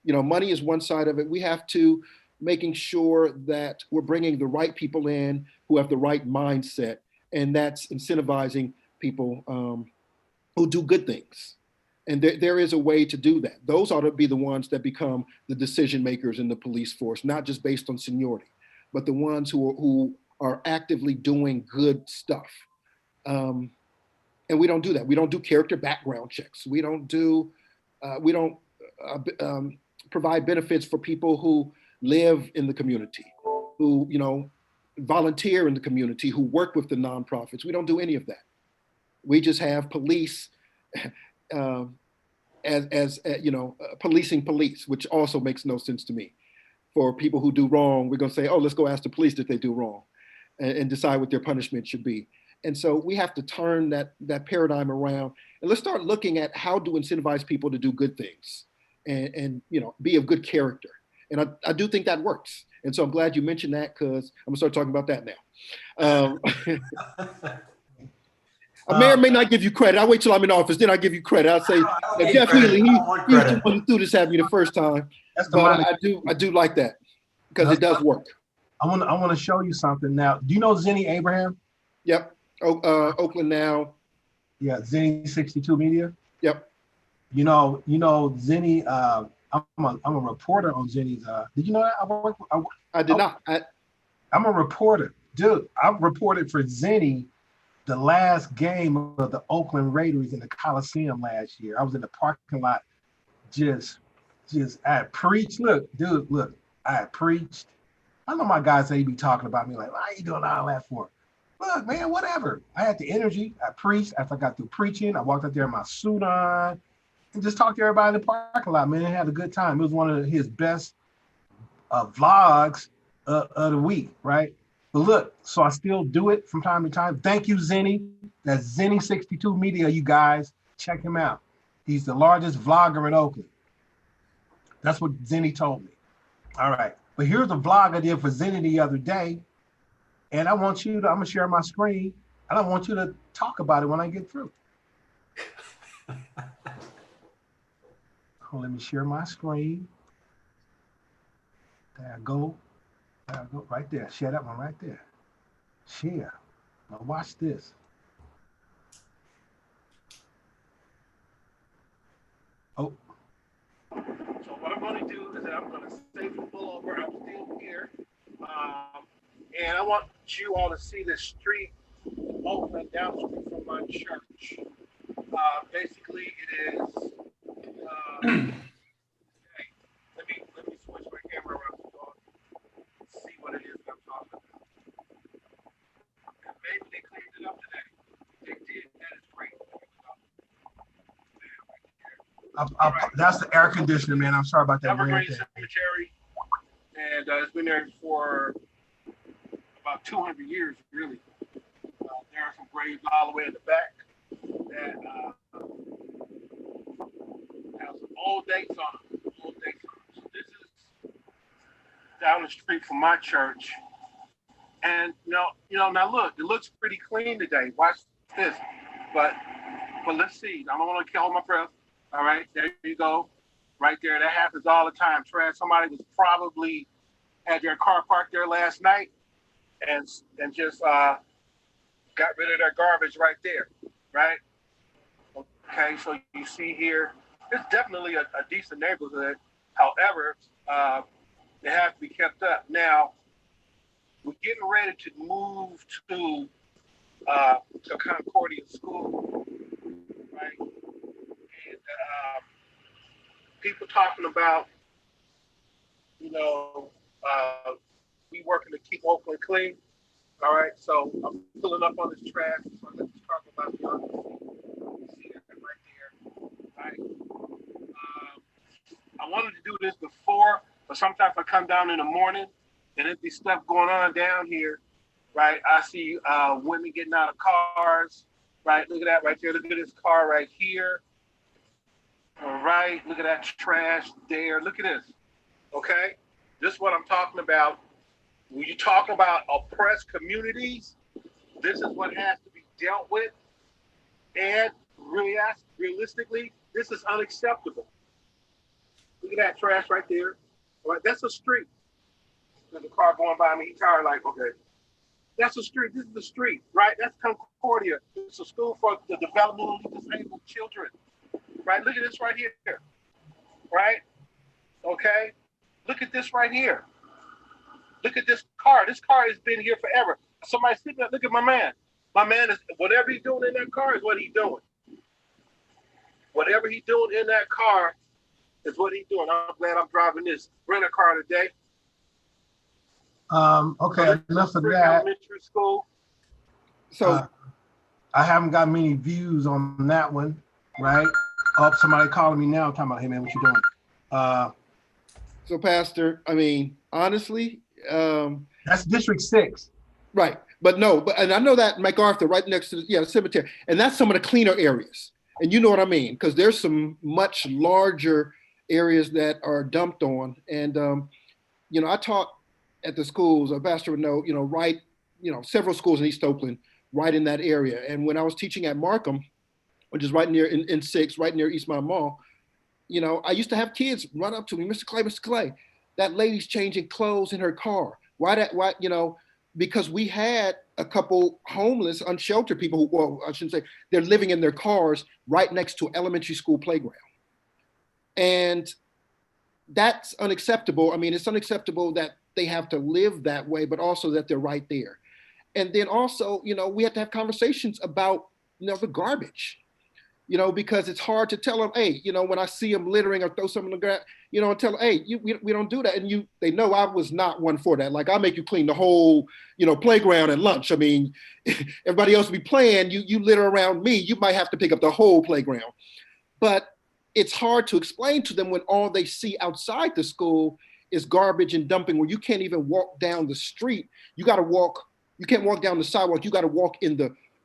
Money is one side of it. We have to making sure that we're bringing the right people in who have the right mindset, and that's incentivizing people who do good things. And there is a way to do that. Those ought to be the ones that become the decision makers in the police force, not just based on seniority, but the ones who are actively doing good stuff. And we don't do that. We don't do character background checks. We don't provide benefits for people who live in the community, who volunteer in the community, who work with the nonprofits. We don't do any of that. We just have police policing police, which also makes no sense to me. For people who do wrong, we're going to say, oh, let's go ask the police if they do wrong and decide what their punishment should be. And so we have to turn that paradigm around, and let's start looking at how to incentivize people to do good things and be of good character. And I do think that works. And so I'm glad you mentioned that, because I'm gonna start talking about that now. I may or may not give you credit. I'll wait till I'm in office, then I'll give you credit. I'll say, Jeff Healy, he's the one who threw this at me the first time. But I do like that, because it does work. I want to show you something now. Do you know Zenny Abraham? Yep. Oakland Now. Yeah, Zenny 62 Media. Yep. You know Zenny. I'm a reporter on Zenny's. Did you know that? I did not. I'm a reporter, dude. I reported for Zenny the last game of the Oakland Raiders in the Coliseum last year. I was in the parking lot, just I preached. Look, dude, look, I preached. I know my guys say be talking about me like, why are you doing all that for? Look, man, whatever. I had the energy. I preached. After I got through preaching, I walked out there in my suit on and just talked to everybody in the parking lot, man. I had a good time. It was one of his best vlogs of the week, right? But look, so I still do it from time to time. Thank you, Zenny. That's Zenny 62 Media, you guys. Check him out. He's the largest vlogger in Oakland. That's what Zenny told me. All right. But here's a vlog I did for Zenny the other day. And I'm gonna share my screen, and I want you to talk about it when I get through. Let me share my screen. There I go. Right there. Share that one right there. Share. Now watch this. Oh. So what I'm going to do is that I'm going to safely pull over. I'm still here. And I want you all to see this street opening down the street from my church. Basically, it is. Okay, let me switch my camera around. That's the air conditioner, man. I'm sorry about that. Evergreen Cemetery, and it's been there for about 200 years, really. There are some graves all the way in the back that have some old dates on them. Old dates on them. So this is down the street from my church, and now look, it looks pretty clean today. Watch this, but let's see. I don't want to kill my breath. All right, there you go, right there. That happens all the time. Trash. Somebody was probably had their car parked there last night, and just got rid of their garbage right there, right? Okay, so you see here, it's definitely a decent neighborhood. However, they have to be kept up. Now, we're getting ready to move to Concordia School, right? And people talking about, we working to keep Oakland clean. All right, so I'm pulling up on this trash. So let's talk about the other. See that right there, right? I wanted to do this before, but sometimes I come down in the morning and there's stuff going on down here, right? I see women getting out of cars, right? Look at that right there. Look at this car right here. All right, look at that trash there. Look at this, okay? This is what I'm talking about. When you talk about oppressed communities, this is what has to be dealt with. And realistically, this is unacceptable. Look at that trash right there. All right, that's a street. There's a car going by me. He's tired, like, okay. That's a street. This is the street, right? That's Concordia. It's a school for the developmentally disabled children. Right? Look at this right here. Right? Okay? Look at this right here. Look at this car. This car has been here forever. Somebody sitting there. Look at my man. My man is, whatever he's doing in that car is what he's doing. Whatever he's doing in that car is what he's doing. I'm glad I'm driving this rental car today. Okay, So enough of that. Elementary school. So I haven't got many views on that one, right? Oh, somebody calling me now talking about, hey man, what you doing? So Pastor, I mean, honestly, That's District 6. right. But and I know that MacArthur right next to the cemetery, and that's some of the cleaner areas. And you know what I mean? Because there's some much larger areas that are dumped on. And, I taught at the schools, a pastor would know, several schools in East Oakland, right in that area. And when I was teaching at Markham, which is right near in 6, right near Eastmont Mall, I used to have kids run up to me, Mr. Clay, that lady's changing clothes in her car. Why, because we had a couple homeless, unsheltered people who, well, I shouldn't say, they're living in their cars right next to elementary school playground. And that's unacceptable. I mean, it's unacceptable that they have to live that way, but also that they're right there. And then also, we have to have conversations about, the garbage, because it's hard to tell them, hey, when I see them littering or throw something on the ground, and tell them, hey, we don't do that. And they know I was not one for that. Like, I'll make you clean the whole, playground and lunch. I mean, everybody else will be playing, you litter around me, you might have to pick up the whole playground. But it's hard to explain to them when all they see outside the school is garbage and dumping, where you can't even walk down the street. You can't walk down the sidewalk. You got to walk in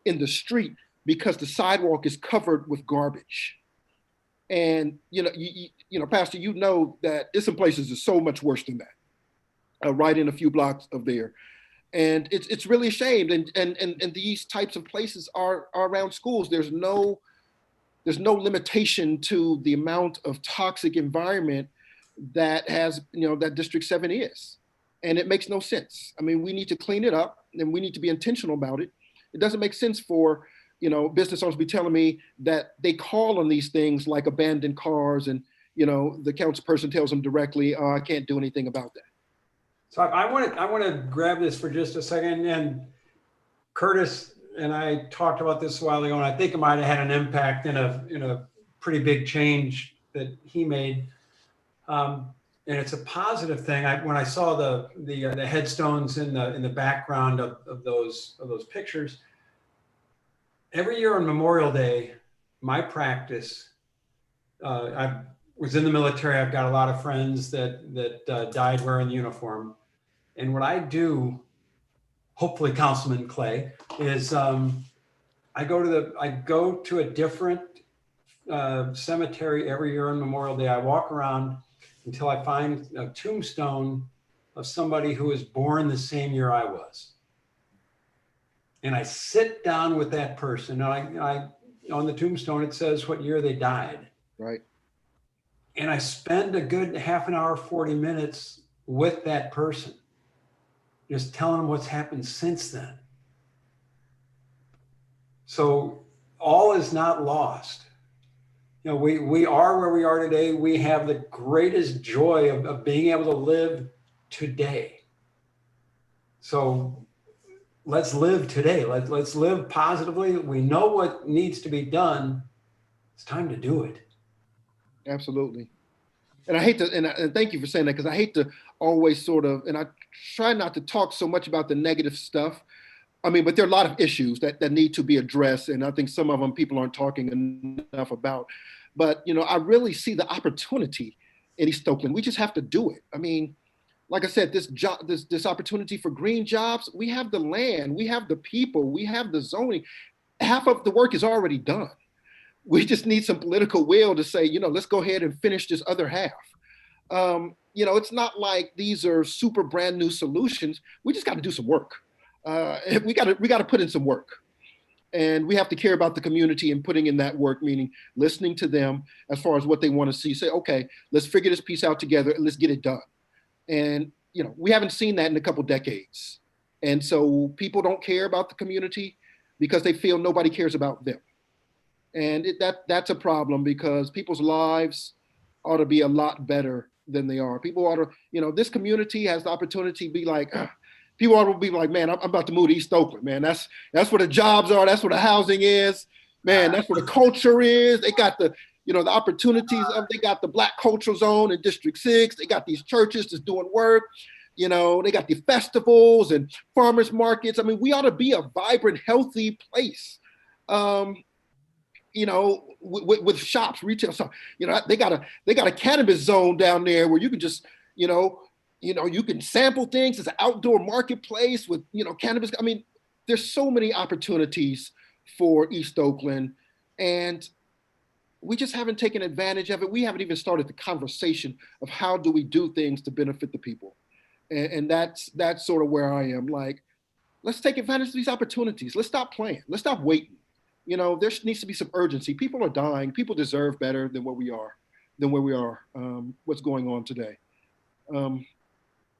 the street because the sidewalk is covered with garbage. And, Pastor, that there's some places that's so much worse than that, right in a few blocks of there. And it's really a shame. And these types of places are around schools. There's no limitation to the amount of toxic environment that that District 7 is. And it makes no sense. I mean, we need to clean it up and we need to be intentional about it. It doesn't make sense for, business owners to be telling me that they call on these things like abandoned cars and, the council person tells them directly, I can't do anything about that. So I want to grab this for just a second. And Curtis and I talked about this a while ago, and I think it might have had an impact in a pretty big change that he made. And it's a positive thing. When I saw the headstones in the background of those pictures, every year on Memorial Day, my practice, I was in the military. I've got a lot of friends that died wearing the uniform. And what I do, hopefully Councilman Clay, is I go to a different cemetery every year on Memorial Day. I walk around until I find a tombstone of somebody who was born the same year I was. And I sit down with that person. And I on the tombstone, it says what year they died. Right. And I spend a good half an hour, 40 minutes with that person, just telling them what's happened since then. So all is not lost. You know, we are where we are today. We have the greatest joy of being able to live today. So let's live today. Let's live positively. We know what needs to be done. It's time to do it. Absolutely. And I hate to, and thank you for saying that, because I hate to always sort of, and I try not to talk so much about the negative stuff. I mean, but there are a lot of issues that need to be addressed. And I think some of them people aren't talking enough about. But, you know, I really see the opportunity in East Oakland. We just have to do it. I mean, like I said, this opportunity for green jobs, we have the land, we have the people, we have the zoning. Half of the work is already done. We just need some political will to say, you know, let's go ahead and finish this other half. You know, it's not like these are super brand new solutions. We just got to do some work. We got to put in some work, and we have to care about the community and putting in that work, meaning listening to them as far as what they want to see. Say, okay, let's figure this piece out together and let's get it done. And you know, we haven't seen that in a couple decades, and so people don't care about the community because they feel nobody cares about them. And that's a problem, because people's lives ought to be a lot better than they are. People ought to, you know, this community has the opportunity to be like, people ought to be like, man, I'm about to move to East Oakland, man. That's where the jobs are. That's where the housing is, man. That's where the culture is. They got the, you know, the opportunities of, they got the Black Cultural Zone in District 6. They got these churches that's doing work. You know, they got the festivals and farmers markets. I mean, we ought to be a vibrant, healthy place. You know, with shops, retail shops, you know, they got a cannabis zone down there where you can just, you know, you can sample things. It's an outdoor marketplace with, you know, cannabis. I mean, there's so many opportunities for East Oakland, and we just haven't taken advantage of it. We haven't even started the conversation of how do we do things to benefit the people. And that's sort of where I am. Like, let's take advantage of these opportunities. Let's stop playing. Let's stop waiting. You know, there needs to be some urgency. People are dying. People deserve better than where we are, what's going on today. And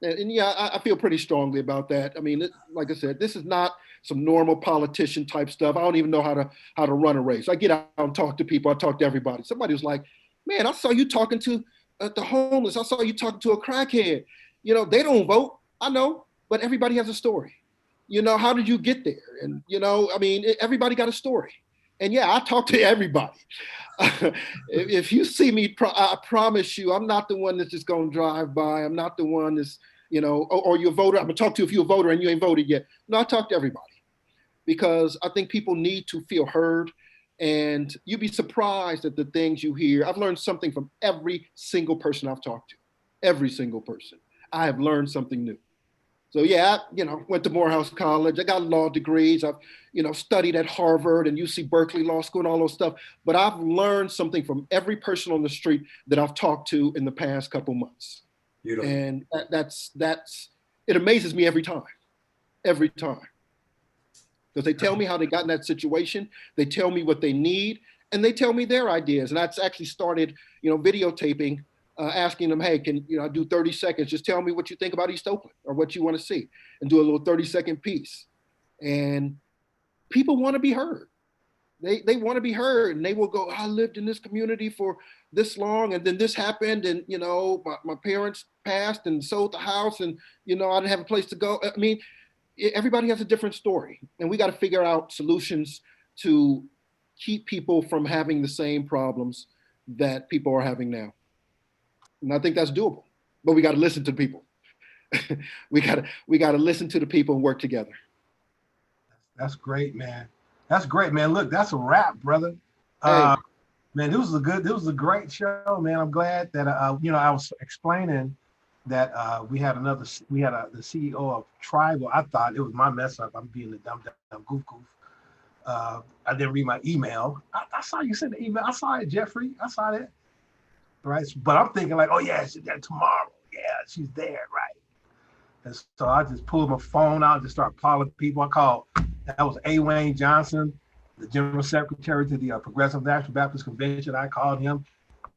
yeah, I feel pretty strongly about that. I mean, like I said, this is not some normal politician type stuff. I don't even know how to run a race. I get out and talk to people. I talk to everybody. Somebody was like, man, I saw you talking to the homeless. I saw you talking to a crackhead. You know, they don't vote. I know, but everybody has a story. You know, how did you get there? And, you know, I mean, everybody got a story. And yeah, I talk to everybody. If you see me, I promise you, I'm not the one that's just going to drive by. I'm not the one that's, you know, or you're a voter. I'm going to talk to you if you're a voter and you ain't voted yet. No, I talk to everybody, because I think people need to feel heard. And you'd be surprised at the things you hear. I've learned something from every single person I've talked to. Every single person. I have learned something new. So yeah, you know, went to Morehouse College. I got law degrees. I've, you know, studied at Harvard and UC Berkeley Law School and all those stuff. But I've learned something from every person on the street that I've talked to in the past couple months. Beautiful. And that's it amazes me every time. Because they tell me how they got in that situation. They tell me what they need, and they tell me their ideas. And that's actually started, you know, videotaping. Asking them, hey, can I do 30 seconds? Just tell me what you think about East Oakland or what you want to see, and do a little 30-second piece. And people want to be heard. They want to be heard, and they will go, I lived in this community for this long, and then this happened, and you know, my parents passed and sold the house, and you know, I didn't have a place to go. I mean, everybody has a different story, and we got to figure out solutions to keep people from having the same problems that people are having now. And I think that's doable, but we got to listen to people. we got to listen to the people and work together. That's great, man. That's great, man. Look, that's a wrap, brother. Hey. Man, this was a great show, man. I'm glad that I was explaining that the CEO of Tribal. I thought it was my mess up. I'm being the dumb goof goof. I didn't read my email. I saw you send the email. I saw it, Jeffrey. I saw that. Right, but I'm thinking like, oh yeah, she's there tomorrow. Yeah, she's there, right? And so I just pulled my phone out and just started calling people. I called. That was A. Wayne Johnson, the General Secretary to the Progressive National Baptist Convention. I called him.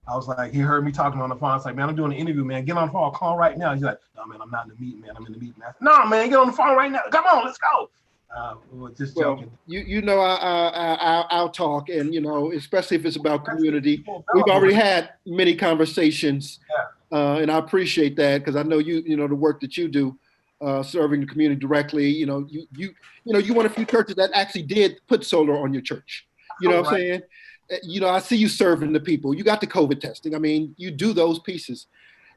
I was like, he heard me talking on the phone. I was like, man, I'm doing an interview, man. Get on the phone, call right now. He's like, no, man, I'm not in the meeting, man. I'm in the meeting. I said, no, man, get on the phone right now. Come on, let's go. We were just joking. You know, I'll talk, and you know, especially if it's about community. We've already had many conversations, and I appreciate that because I know you know the work that you do, serving the community directly. You know, you want a few churches that actually did put solar on your church. You know what I'm saying? You know, I see you serving the people. You got the COVID testing. I mean, you do those pieces.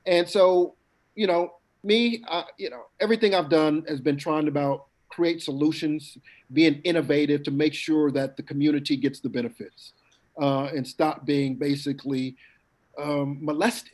And so, you know, me, you know, everything I've done has been trying to create solutions, being innovative to make sure that the community gets the benefits and stop being basically molested.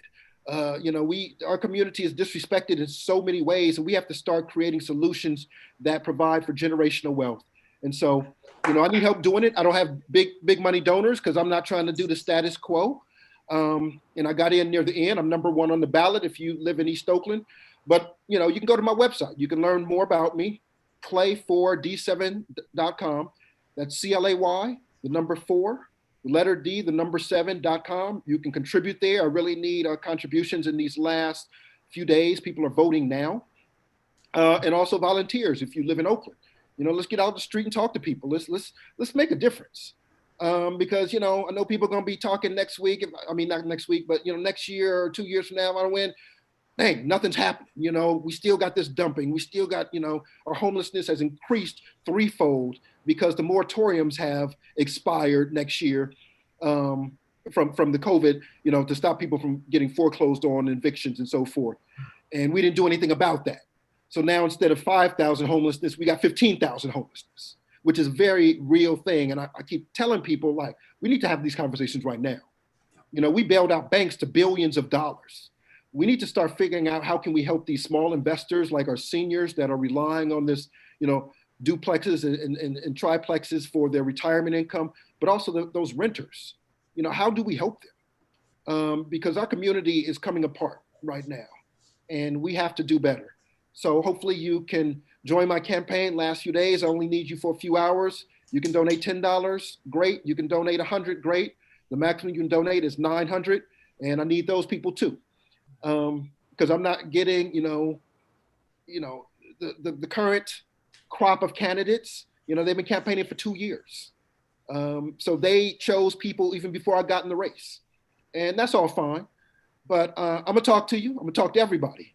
You know, our community is disrespected in so many ways, and we have to start creating solutions that provide for generational wealth. And so, you know, I need help doing it. I don't have big money donors because I'm not trying to do the status quo. And I got in near the end. I'm #1 on the ballot if you live in East Oakland. But, you know, you can go to my website. You can learn more about me, clay4d7.com. That's CLAY, the number 4, the letter D, the number 7.com. You can contribute there. I really need contributions in these last few days. People are voting now. And also volunteers if you live in Oakland. You know, let's get out the street and talk to people. Let's make a difference. Because, you know, I know people are going to be talking next week. I mean, not next week, but, you know, next year or 2 years from now, I don't win. Dang, nothing's happening. You know, we still got this dumping. We still got, you know, our homelessness has increased threefold because the moratoriums have expired next year from the COVID, you know, to stop people from getting foreclosed on, evictions and so forth. And we didn't do anything about that. So now instead of 5,000 homelessness, we got 15,000 homelessness, which is a very real thing. And I keep telling people, like, we need to have these conversations right now. You know, we bailed out banks to billions of dollars. We need to start figuring out how can we help these small investors like our seniors that are relying on this, you know, duplexes and triplexes for their retirement income, but also those renters. You know, how do we help them? Because our community is coming apart right now and we have to do better. So hopefully you can join my campaign last few days. I only need you for a few hours. You can donate $10, great. You can donate 100, great. The maximum you can donate is 900, and I need those people too. Because I'm not getting, you know, the current crop of candidates, you know, they've been campaigning for 2 years. So they chose people even before I got in the race. And that's all fine. But I'm gonna talk to you. I'm gonna talk to everybody.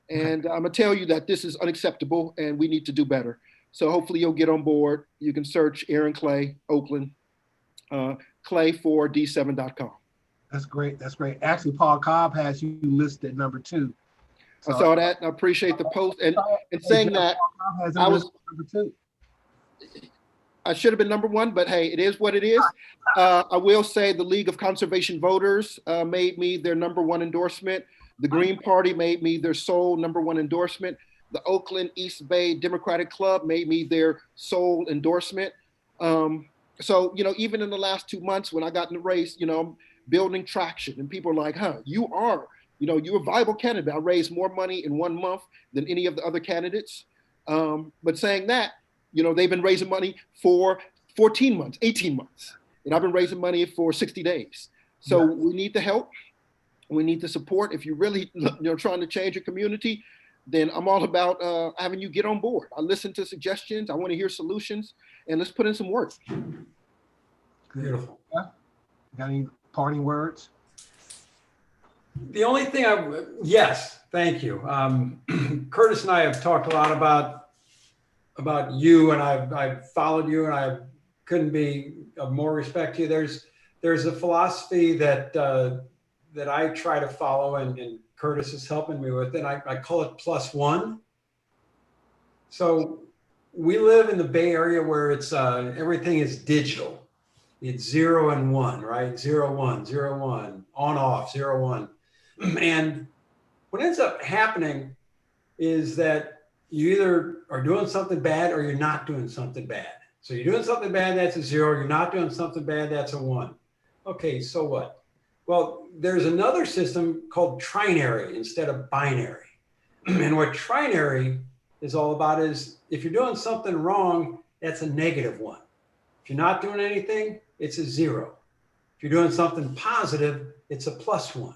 And I'm gonna tell you that this is unacceptable and we need to do better. So hopefully you'll get on board. You can search Aaron Clay, Oakland, clay4d7.com. That's great. That's great. Actually, Paul Cobb has you listed #2. So, I saw that. And I appreciate the post. And saying that, I was #2. I should have been #1, but hey, it is what it is. I will say the League of Conservation Voters made me their #1 endorsement. The Green Party made me their sole #1 endorsement. The Oakland East Bay Democratic Club made me their sole endorsement. So, you know, even in the last 2 months when I got in the race, you know, I'm building traction and people are like, you're a viable candidate. I raised more money in 1 month than any of the other candidates. But saying that, you know, they've been raising money for 14 months, 18 months. And I've been raising money for 60 days. So we need the help. We need the support. If you're really, you know, trying to change your community, then I'm all about having you get on board. I listen to suggestions. I want to hear solutions, and let's put in some work. Beautiful. Got any parting words? The only thing yes, thank you. Curtis and I have talked a lot about you, and I've followed you, and I couldn't be of more respect to you. There's a philosophy that I try to follow, and Curtis is helping me with, and I call it +1. So we live in the Bay Area where it's everything is digital. It's 0 and 1, right? 0, 1, 0, 1, on, off, 0, 1. And what ends up happening is that you either are doing something bad or you're not doing something bad. So you're doing something bad, that's a 0. You're not doing something bad, that's a 1. Okay, so what? Well, there's another system called trinary instead of binary. And what trinary is all about is if you're doing something wrong, that's a -1. If you're not doing anything, it's a 0. If you're doing something positive, it's a +1.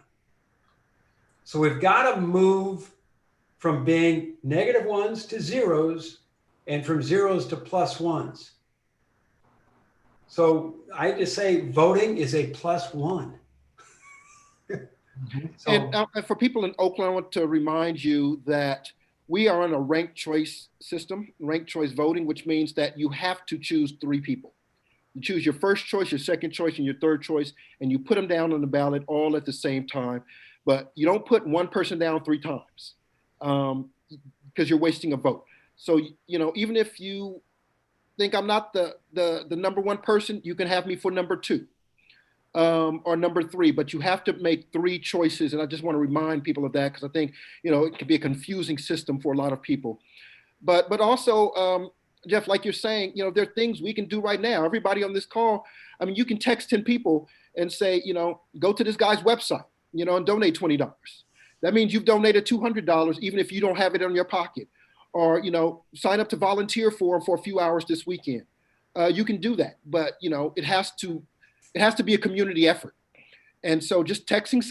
So we've got to move from being -1s to 0s and from 0s to +1s. So I just say voting is a +1. So, and for people in Oakland, I want to remind you that we are on a ranked choice system, ranked choice voting, which means that you have to choose 3 people. You choose your first choice, your second choice, and your third choice, and you put them down on the ballot all at the same time. But you don't put one person down 3 times because you're wasting a vote. So, you know, even if you think I'm not the number 1 person, you can have me for number 2 or number 3, but you have to make 3 choices. And I just want to remind people of that because I think, you know, it can be a confusing system for a lot of people. But also, Jeff, like you're saying, you know, there are things we can do right now. Everybody on this call, I mean, you can text 10 people and say, you know, go to this guy's website, you know, and donate $20. That means you've donated $200, even if you don't have it in your pocket. Or, you know, sign up to volunteer for a few hours this weekend. You can do that, but, you know, it has to be a community effort. And so just texting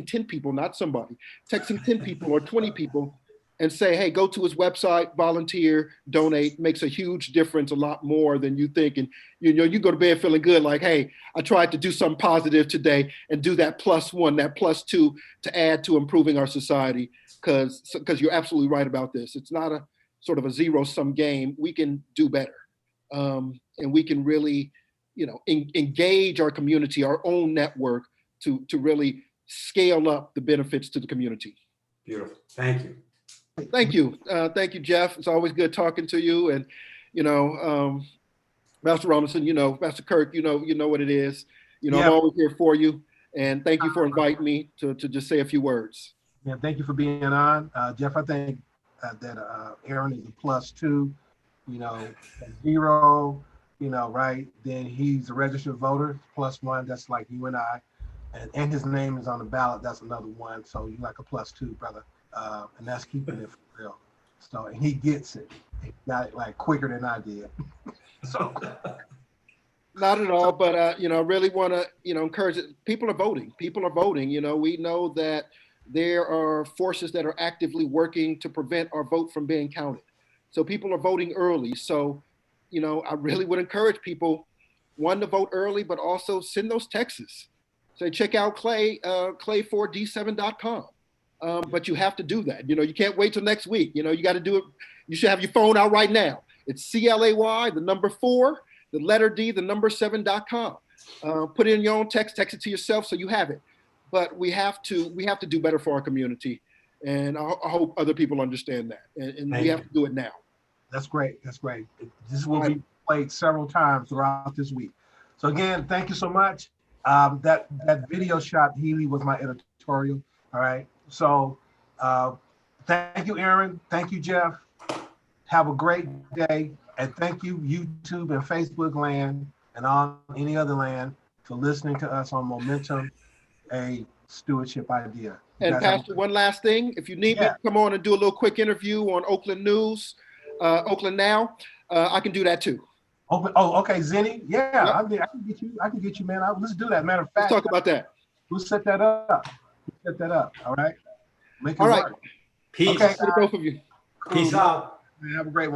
10 people, not somebody, texting 10 people or 20 people and say, hey, go to his website, volunteer, donate, makes a huge difference, a lot more than you think. And, you know, you go to bed feeling good, like, hey, I tried to do something positive today and do that +1, that +2 to add to improving our society. Because you're absolutely right about this. It's not a sort of a zero-sum game. We can do better. And we can really, you know, engage our community, our own network to really scale up the benefits to the community. beautiful. Thank you. Thank you. Thank you, Jeff. It's always good talking to you. And, you know, Master Robinson, you know, Master Kirk, you know what it is. You know, Yeah. I'm always here for you. And thank you for inviting me to just say a few words. Yeah, thank you for being on. Jeff, I think that Aaron is a +2, you know, a 0, you know, right? Then he's a registered voter, +1, that's like you and I. And his name is on the ballot, that's another 1. So you're like a +2, brother. And that's keeping it for real. So, and he gets it. He got it like quicker than I did. So. Not at all, but you know, I really want to, you know, encourage it. People are voting. People are voting. You know, we know that there are forces that are actively working to prevent our vote from being counted. So people are voting early. So, you know, I really would encourage people, 1, to vote early, but also send those texts. Say, check out clay4d7.com. But you have to do that. You know, you can't wait till next week. You know, you got to do it. You should have your phone out right now. It's CLAY, the number 4, the letter D, the number 7.com. Put it in your own text it to yourself so you have it. But we have to do better for our community. And I hope other people understand that. And we have to do it now. That's great. That's great. This will be played several times throughout this week. So again, thank you so much. That video shot, Healy, was my editorial. All right. So thank you, Aaron. Thank you, Jeff. Have a great day. And thank you, YouTube and Facebook land and any other land, for listening to us on Momentum, a stewardship idea. And Pastor, one last thing. If you need me to come on and do a little quick interview on Oakland News, Oakland Now, I can do that too. Okay, Zenny. Yeah, I can get you, man. Let's do that. Matter of fact, let's talk about that. We'll set that up. All right. Make it all right. Work. Peace. Okay, to both of you. Peace out. Have a great one.